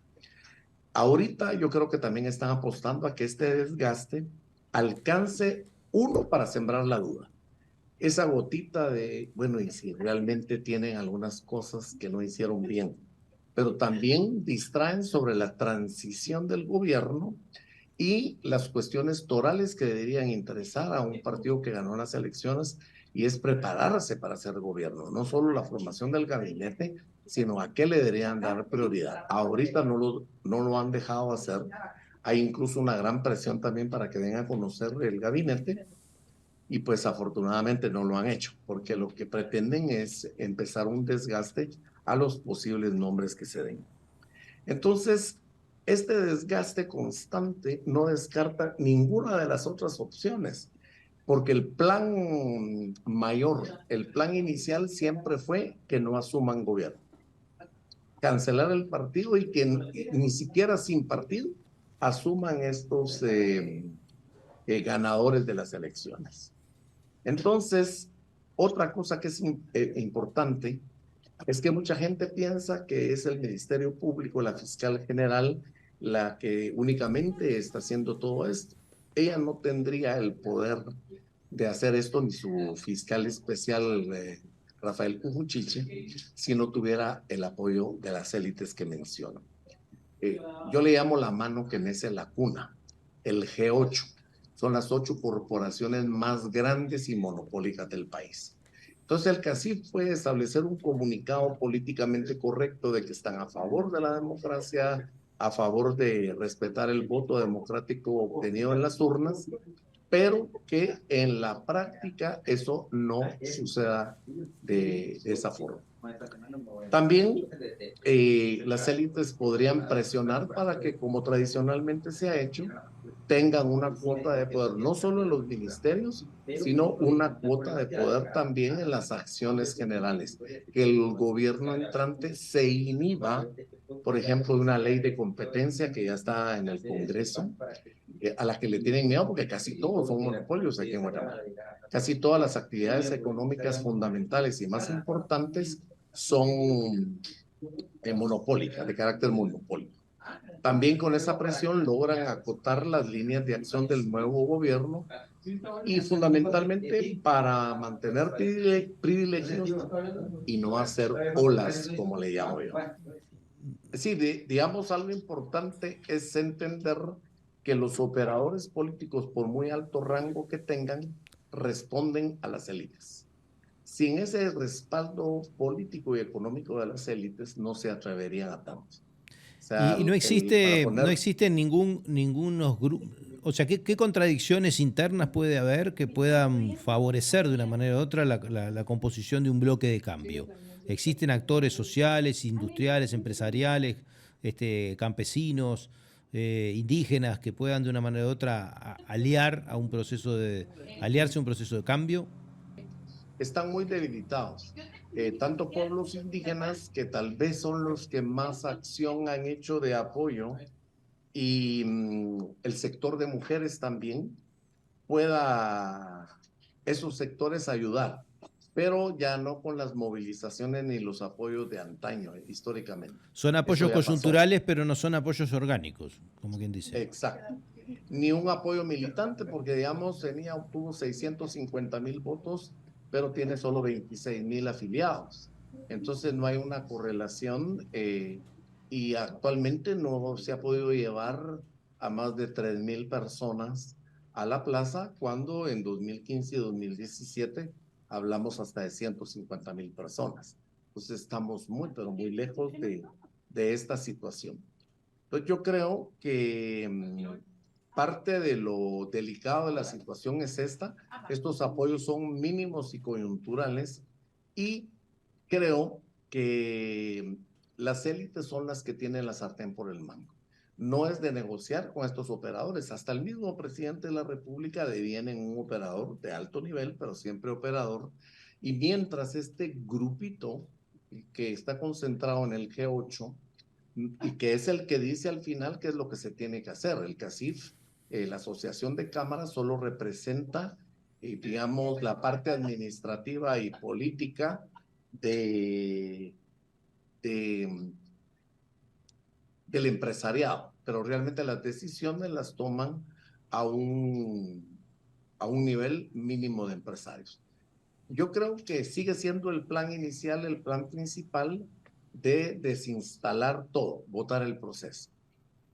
Ahorita yo creo que también están apostando a que este desgaste alcance para sembrar la duda. Esa gotita de, bueno, y si realmente tienen algunas cosas que no hicieron bien. pero también distraen sobre la transición del gobierno y las cuestiones torales que deberían interesar a un partido que ganó las elecciones, y es prepararse para hacer gobierno, no solo la formación del gabinete, sino a qué le deberían dar prioridad. Ahorita no lo han dejado hacer. Hay incluso una gran presión también para que den a conocer el gabinete, y pues afortunadamente no lo han hecho, porque lo que pretenden es empezar un desgaste a los posibles nombres que se den. Entonces, este desgaste constante no descarta ninguna de las otras opciones, porque el plan mayor, el plan inicial siempre fue que no asuman gobierno, cancelar el partido y que ni siquiera sin partido asuman estos ganadores de las elecciones. Entonces, otra cosa que es importante es que mucha gente piensa que es el Ministerio Público, la fiscal general, la que únicamente está haciendo todo esto. Ella no tendría el poder de hacer esto, ni su fiscal especial, Rafael Cucuchiche, si no tuviera el apoyo de las élites que menciono. Yo le llamo la mano que mece la cuna, el G8. Son las 8 corporaciones más grandes y monopólicas del país. Entonces el CACIF puede establecer un comunicado políticamente correcto de que están a favor de la democracia, a favor de respetar el voto democrático obtenido en las urnas, pero que en la práctica eso no suceda de esa forma. También las élites podrían presionar para que, como tradicionalmente se ha hecho, tengan una cuota de poder, no solo en los ministerios, sino una cuota de poder también en las acciones generales. Que el gobierno entrante se inhiba, por ejemplo, de una ley de competencia que ya está en el Congreso, a la que le tienen miedo porque casi todos son monopolios aquí en Guatemala. Casi todas las actividades económicas fundamentales y más importantes son monopólicas, de carácter monopólico. También con esa presión logran acotar las líneas de acción del nuevo gobierno, y fundamentalmente para mantener privilegios y no hacer olas, como le llamo yo. Sí, digamos, algo importante es entender que los operadores políticos, por muy alto rango que tengan, responden a las élites. Sin ese respaldo político y económico de las élites, no se atreverían a tanto. O sea, y no existe ningunos grupos. O sea, ¿qué contradicciones internas puede haber que puedan favorecer de una manera u otra la composición de un bloque de cambio? ¿Existen actores sociales, industriales, empresariales, campesinos, indígenas que puedan de una manera u otra aliarse a un proceso de cambio? Están muy debilitados. Tanto pueblos indígenas, que tal vez son los que más acción han hecho de apoyo, y el sector de mujeres también, pueda esos sectores ayudar, pero ya no con las movilizaciones ni los apoyos de antaño, históricamente. Son apoyos coyunturales, pero no son apoyos orgánicos, como quien dice. Exacto. Ni un apoyo militante, porque digamos, obtuvo 650,000 votos, pero tiene solo 26,000 afiliados. Entonces no hay una correlación, y actualmente no se ha podido llevar a más de 3,000 personas a la plaza, cuando en 2015 y 2017 hablamos hasta de 150,000 personas. Entonces estamos muy, pero muy lejos de esta situación. Entonces yo creo que parte de lo delicado de la situación es esta. Estos apoyos son mínimos y coyunturales, y creo que las élites son las que tienen la sartén por el mango. No es de negociar con estos operadores. Hasta el mismo presidente de la República deviene en un operador de alto nivel, pero siempre operador. Y mientras este grupito que está concentrado en el G8, y que es el que dice al final qué es lo que se tiene que hacer, el CACIF, la Asociación de Cámaras, solo representa, digamos, la parte administrativa y política del empresariado, pero realmente las decisiones las toman a un nivel mínimo de empresarios. Yo creo que sigue siendo el plan inicial, el plan principal, de desinstalar todo, votar el proceso.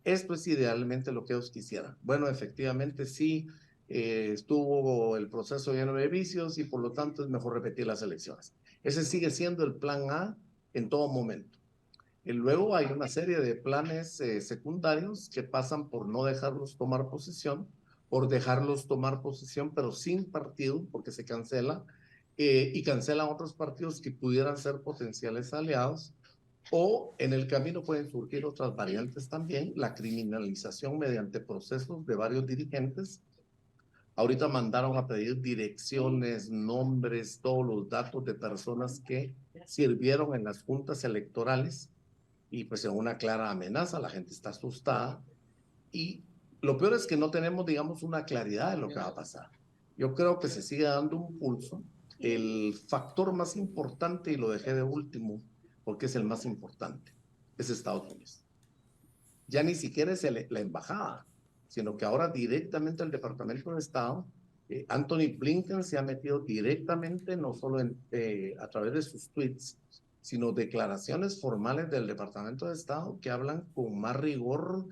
Esto es idealmente lo que ellos quisieran. Bueno, efectivamente sí, estuvo el proceso lleno de vicios y por lo tanto es mejor repetir las elecciones. Ese sigue siendo el plan A en todo momento. Y luego hay una serie de planes secundarios que pasan por no dejarlos tomar posesión, por dejarlos tomar posesión, pero sin partido, porque se cancela, y cancelan otros partidos que pudieran ser potenciales aliados, o en el camino pueden surgir otras variantes también, la criminalización mediante procesos de varios dirigentes. Ahorita mandaron a pedir direcciones, nombres, todos los datos de personas que sirvieron en las juntas electorales, y pues en una clara amenaza, la gente está asustada, y lo peor es que no tenemos, digamos, una claridad de lo que va a pasar. Yo creo que se sigue dando un pulso. El factor más importante, y lo dejé de último, porque es el más importante, es Estados Unidos. Ya ni siquiera es la embajada, sino que ahora directamente el Departamento de Estado, Anthony Blinken se ha metido directamente, no solo a través de sus tweets, sino declaraciones formales del Departamento de Estado que hablan con más rigor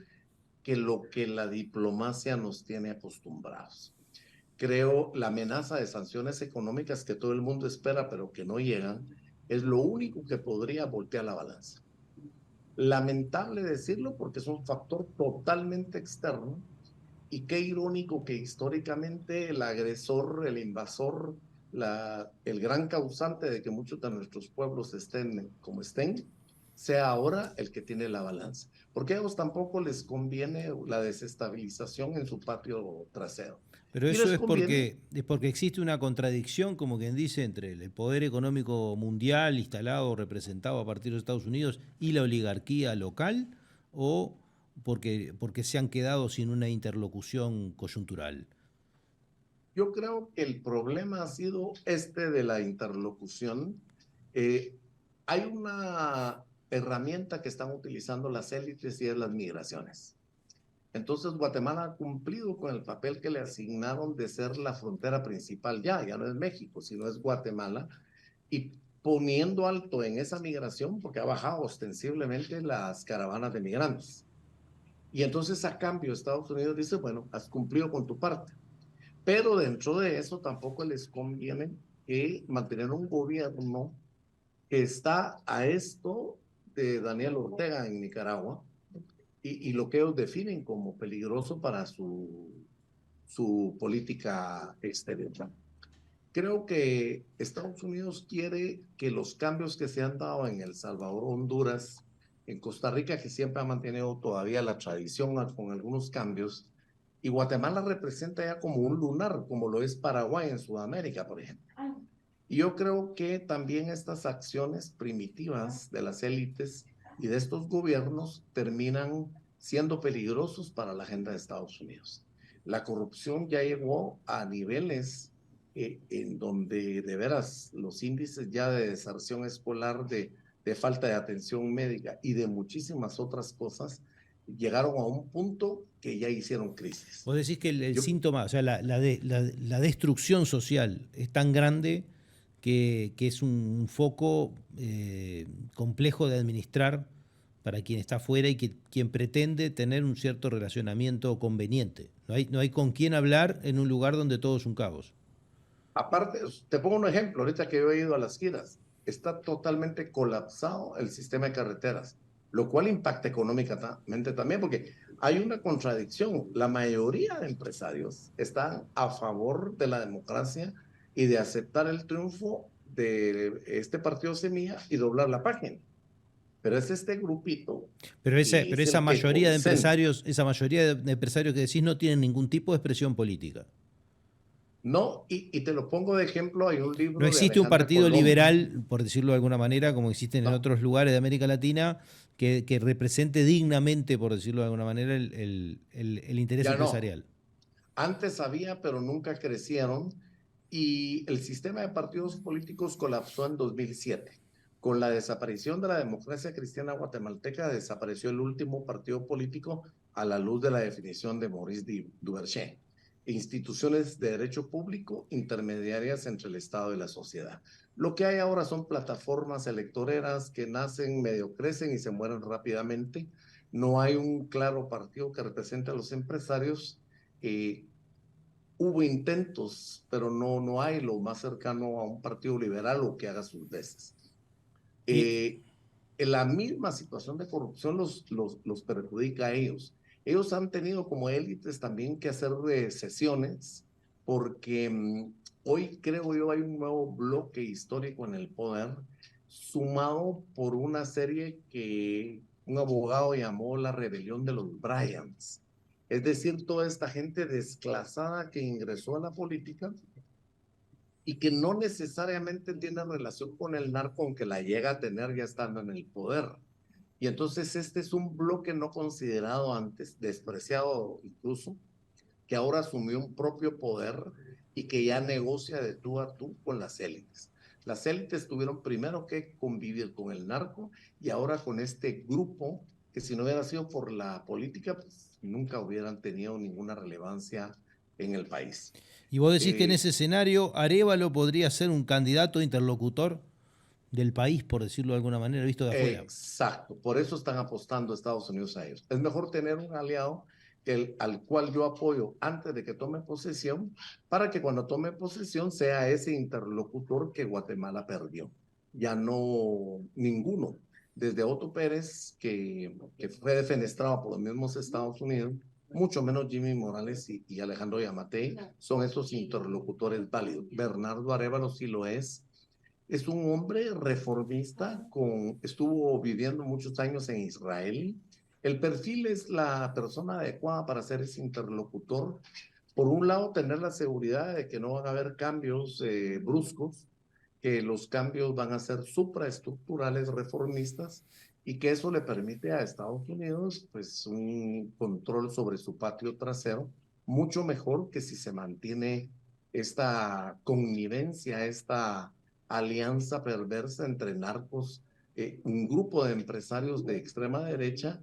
que lo que la diplomacia nos tiene acostumbrados. Creo la amenaza de sanciones económicas que todo el mundo espera, pero que no llegan, es lo único que podría voltear la balanza. Lamentable decirlo porque es un factor totalmente externo, y qué irónico que históricamente el agresor, el invasor, el gran causante de que muchos de nuestros pueblos estén como estén, sea ahora el que tiene la balanza. Porque a ellos tampoco les conviene la desestabilización en su patio trasero. Pero eso es porque existe una contradicción, como quien dice, entre el poder económico mundial instalado, representado a partir de Estados Unidos, y la oligarquía local, o porque se han quedado sin una interlocución coyuntural. Yo creo que el problema ha sido de la interlocución. Hay una herramienta que están utilizando las élites y es las migraciones. Entonces Guatemala ha cumplido con el papel que le asignaron de ser la frontera principal. Ya no es México, sino es Guatemala, y poniendo alto en esa migración porque ha bajado ostensiblemente las caravanas de migrantes. Y entonces a cambio Estados Unidos dice, bueno, has cumplido con tu parte. Pero dentro de eso tampoco les conviene mantener un gobierno que está a esto de Daniel Ortega en Nicaragua, y lo que ellos definen como peligroso para su política exterior. Creo que Estados Unidos quiere que los cambios que se han dado en El Salvador, Honduras, en Costa Rica, que siempre ha mantenido todavía la tradición con algunos cambios, y Guatemala representa ya como un lunar, como lo es Paraguay en Sudamérica, por ejemplo. Y yo creo que también estas acciones primitivas de las élites y de estos gobiernos terminan siendo peligrosos para la agenda de Estados Unidos. La corrupción ya llegó a niveles en donde de veras los índices ya de deserción escolar, de falta de atención médica y de muchísimas otras cosas llegaron a un punto que ya hicieron crisis. Vos decís que el síntoma, o sea, la destrucción social es tan grande que es un foco complejo de administrar para quien está afuera y quien pretende tener un cierto relacionamiento conveniente. No hay con quién hablar en un lugar donde todo es un caos. Aparte, te pongo un ejemplo, ahorita que yo he ido a las giras, está totalmente colapsado el sistema de carreteras, lo cual impacta económicamente también, porque hay una contradicción. La mayoría de empresarios están a favor de la democracia y de aceptar el triunfo de este partido Semilla y doblar la página. Pero es este grupito. Pero esa mayoría de empresarios, que decís no tienen ningún tipo de expresión política. No, y te lo pongo de ejemplo, hay un libro. No existe un partido liberal, por decirlo de alguna manera, como existen en otros lugares de América Latina, que represente dignamente, por decirlo de alguna manera, el interés empresarial. No. Antes había, pero nunca crecieron, y el sistema de partidos políticos colapsó en 2007. Con la desaparición de la democracia cristiana guatemalteca, desapareció el último partido político a la luz de la definición de Maurice Duverger. instituciones de derecho público intermediarias entre el Estado y la sociedad. Lo que hay ahora son plataformas electoreras que nacen, medio crecen y se mueren rápidamente. No hay un claro partido que represente a los empresarios. Hubo intentos, pero no hay lo más cercano a un partido liberal o que haga sus veces. En la misma situación de corrupción los perjudica a ellos. Ellos han tenido como élites también que hacer sesiones porque hoy creo yo hay un nuevo bloque histórico en el poder sumado por una serie que un abogado llamó la rebelión de los Bryans. Es decir, toda esta gente desclasada que ingresó a la política y que no necesariamente tiene relación con el narco, aunque la llega a tener ya estando en el poder. Y entonces este es un bloque no considerado antes, despreciado incluso, que ahora asumió un propio poder y que ya negocia de tú a tú con las élites. Las élites tuvieron primero que convivir con el narco y ahora con este grupo que si no hubiera sido por la política, pues nunca hubieran tenido ninguna relevancia en el país. Y vos decís que en ese escenario Arévalo podría ser un candidato interlocutor del país, por decirlo de alguna manera, visto de afuera. Exacto, por eso están apostando Estados Unidos a ellos. Es mejor tener un aliado al cual yo apoyo antes de que tome posesión, para que cuando tome posesión sea ese interlocutor que Guatemala perdió. Ya no ninguno, desde Otto Pérez, que fue defenestrado por los mismos Estados Unidos, mucho menos Jimmy Morales y Alejandro Yamatei, son esos interlocutores válidos. Bernardo Arévalo sí lo es. Es un hombre reformista, estuvo viviendo muchos años en Israel. El perfil es la persona adecuada para ser ese interlocutor. Por un lado, tener la seguridad de que no van a haber cambios bruscos, que los cambios van a ser supraestructurales, reformistas, y que eso le permite a Estados Unidos pues, un control sobre su patio trasero, mucho mejor que si se mantiene esta connivencia, esta alianza perversa entre narcos, un grupo de empresarios de extrema derecha,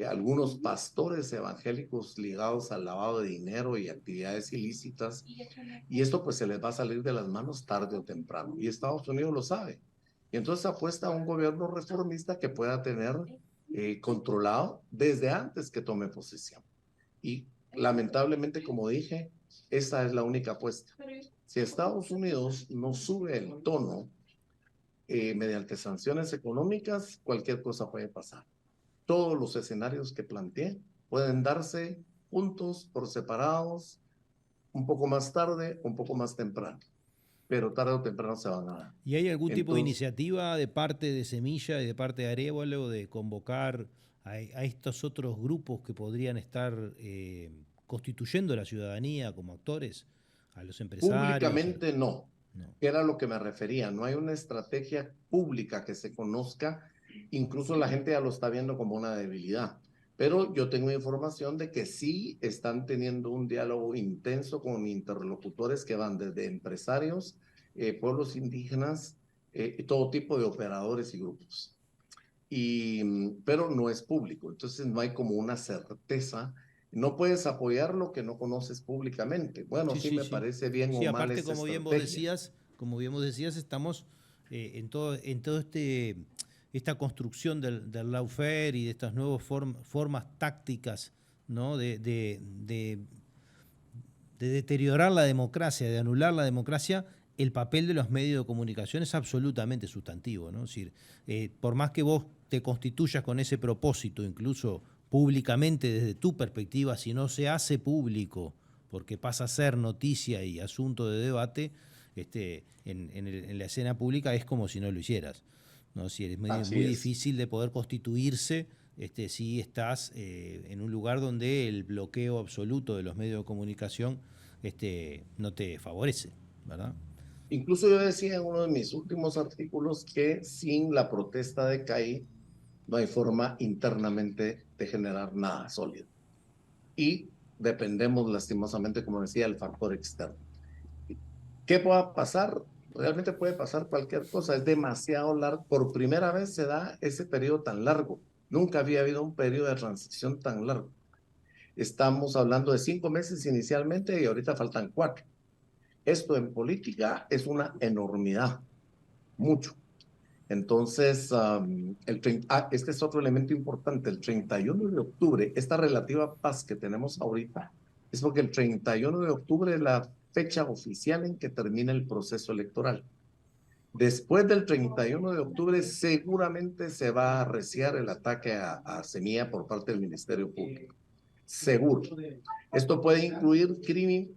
algunos pastores evangélicos ligados al lavado de dinero y actividades ilícitas, y esto pues se les va a salir de las manos tarde o temprano, y Estados Unidos lo sabe. Y entonces apuesta a un gobierno reformista que pueda tener controlado desde antes que tome posesión. Y lamentablemente, como dije, esa es la única apuesta. Si Estados Unidos no sube el tono mediante sanciones económicas, cualquier cosa puede pasar. Todos los escenarios que planteé pueden darse juntos, por separados, un poco más tarde, un poco más temprano. Pero tarde o temprano se van a dar. ¿Y hay algún tipo de iniciativa de parte de Semilla y de parte de Arévalo de convocar a estos otros grupos que podrían estar constituyendo la ciudadanía como actores, a los empresarios? Públicamente no, que era lo que me refería. No hay una estrategia pública que se conozca. Incluso la gente ya lo está viendo como una debilidad. Pero yo tengo información de que sí están teniendo un diálogo intenso con interlocutores que van desde empresarios, pueblos indígenas, todo tipo de operadores y grupos. Pero no es público, entonces no hay como una certeza. No puedes apoyar lo que no conoces públicamente. Bueno, sí me parece bien o mal aparte, esa como bien vos decías, estamos en todo esta construcción del lawfare y de estas nuevas formas tácticas, ¿no? de deteriorar la democracia, de anular la democracia. El papel de los medios de comunicación es absolutamente sustantivo, ¿no? Es decir, por más que vos te constituyas con ese propósito, incluso públicamente desde tu perspectiva, si no se hace público, porque pasa a ser noticia y asunto de debate, en la escena pública es como si no lo hicieras, ¿no? Si es muy difícil de poder constituirse si estás en un lugar donde el bloqueo absoluto de los medios de comunicación no te favorece, ¿verdad? Incluso yo decía en uno de mis últimos artículos que sin la protesta de CAI no hay forma internamente de generar nada sólido. Y dependemos lastimosamente, como decía, del factor externo. ¿Qué pueda pasar? Realmente puede pasar cualquier cosa. Es demasiado largo. Por primera vez se da ese periodo tan largo. Nunca había habido un periodo de transición tan largo. Estamos hablando de 5 meses inicialmente y ahorita faltan 4. Esto en política es una enormidad, mucho. Entonces, este es otro elemento importante. El 31 de octubre, esta relativa paz que tenemos ahorita, es porque el 31 de octubre es la fecha oficial en que termina el proceso electoral. Después del 31 de octubre seguramente se va a arreciar el ataque a Semilla por parte del Ministerio Público. Seguro. Esto puede incluir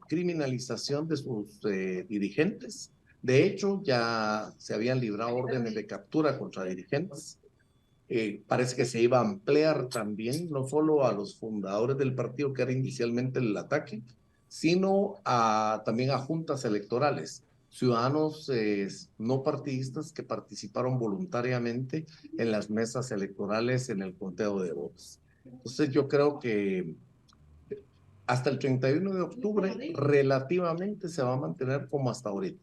criminalización de sus dirigentes. De hecho, ya se habían librado órdenes de captura contra dirigentes. Parece que se iba a ampliar también, no solo a los fundadores del partido, que era inicialmente el ataque, sino también a juntas electorales, ciudadanos no partidistas que participaron voluntariamente en las mesas electorales en el conteo de votos. Entonces yo creo que hasta el 31 de octubre relativamente se va a mantener como hasta ahorita.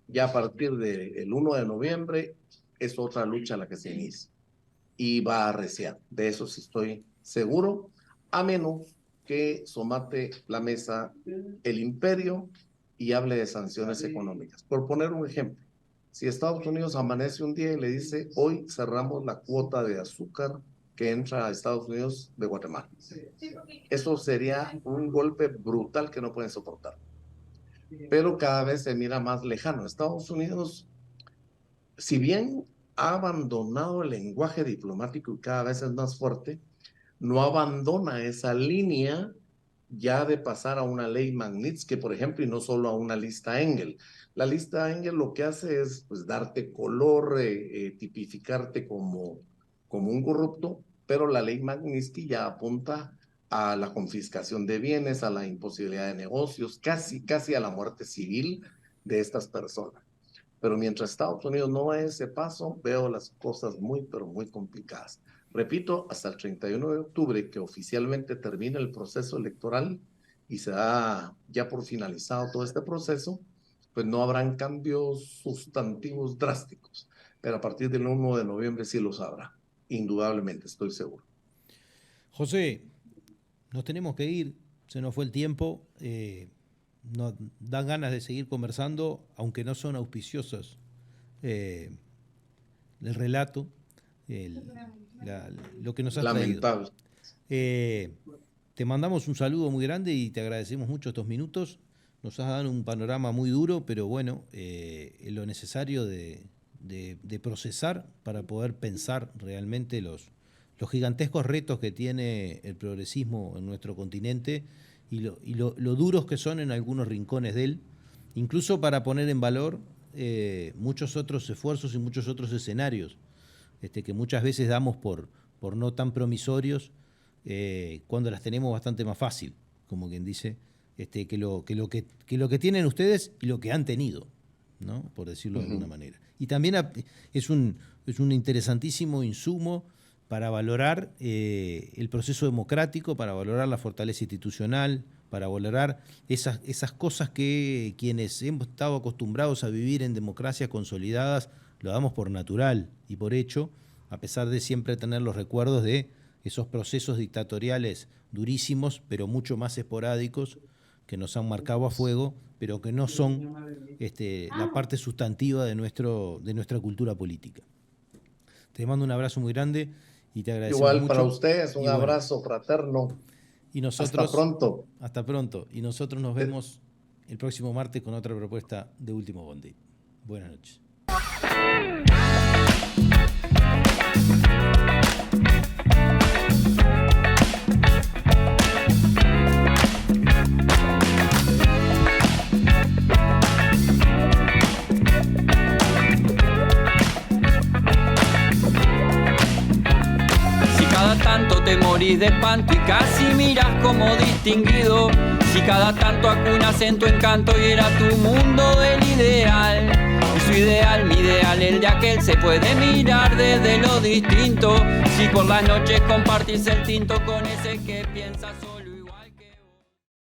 Ya a partir del 1 de noviembre es otra lucha la que se inicia y va a arreciar. De eso sí estoy seguro, a menos que somate la mesa el imperio y hable de sanciones económicas. Por poner un ejemplo, si Estados Unidos amanece un día y le dice, hoy cerramos la cuota de azúcar que entra a Estados Unidos de Guatemala. Eso sería un golpe brutal que no pueden soportar. Pero cada vez se mira más lejano. Estados Unidos, si bien ha abandonado el lenguaje diplomático y cada vez es más fuerte, no abandona esa línea ya de pasar a una ley Magnitsky, por ejemplo, y no solo a una lista Engel. La lista Engel lo que hace es pues, darte color, tipificarte como un corrupto, pero la ley Magnitsky ya apunta a la confiscación de bienes, a la imposibilidad de negocios, casi a la muerte civil de estas personas. Pero mientras Estados Unidos no va a ese paso, veo las cosas pero muy complicadas. Repito, hasta el 31 de octubre, que oficialmente termina el proceso electoral y se da ya por finalizado todo este proceso, pues no habrán cambios sustantivos drásticos. Pero a partir del 1 de noviembre sí los habrá. Indudablemente, estoy seguro. José, nos tenemos que ir, se nos fue el tiempo, nos dan ganas de seguir conversando, aunque no son auspiciosos el relato, lo que nos has lamentable traído. Te mandamos un saludo muy grande y te agradecemos mucho estos minutos. Nos has dado un panorama muy duro, pero bueno, lo necesario de procesar para poder pensar realmente los gigantescos retos que tiene el progresismo en nuestro continente y lo duros que son en algunos rincones de él, incluso para poner en valor muchos otros esfuerzos y muchos otros escenarios que muchas veces damos por no tan promisorios cuando las tenemos bastante más fácil, como quien dice, que lo que tienen ustedes y lo que han tenido, ¿no? Por decirlo de alguna manera. Y también es un interesantísimo insumo para valorar el proceso democrático, para valorar la fortaleza institucional, para valorar esas cosas que quienes hemos estado acostumbrados a vivir en democracias consolidadas lo damos por natural y por hecho, a pesar de siempre tener los recuerdos de esos procesos dictatoriales durísimos, pero mucho más esporádicos, que nos han marcado a fuego, pero que no son la parte sustantiva de nuestra cultura política. Te mando un abrazo muy grande y te agradecemos Igual mucho. Para ustedes, un abrazo fraterno. Y nosotros, hasta pronto. Hasta pronto. Y nosotros nos vemos el próximo martes con otra propuesta de Último Bondi. Buenas noches. Te morís de espanto y casi miras como distinguido. Si cada tanto acunas en tu encanto y era tu mundo el ideal. Y su ideal, mi ideal, el de aquel se puede mirar desde lo distinto. Si por las noches compartís el tinto con ese que piensas hoy.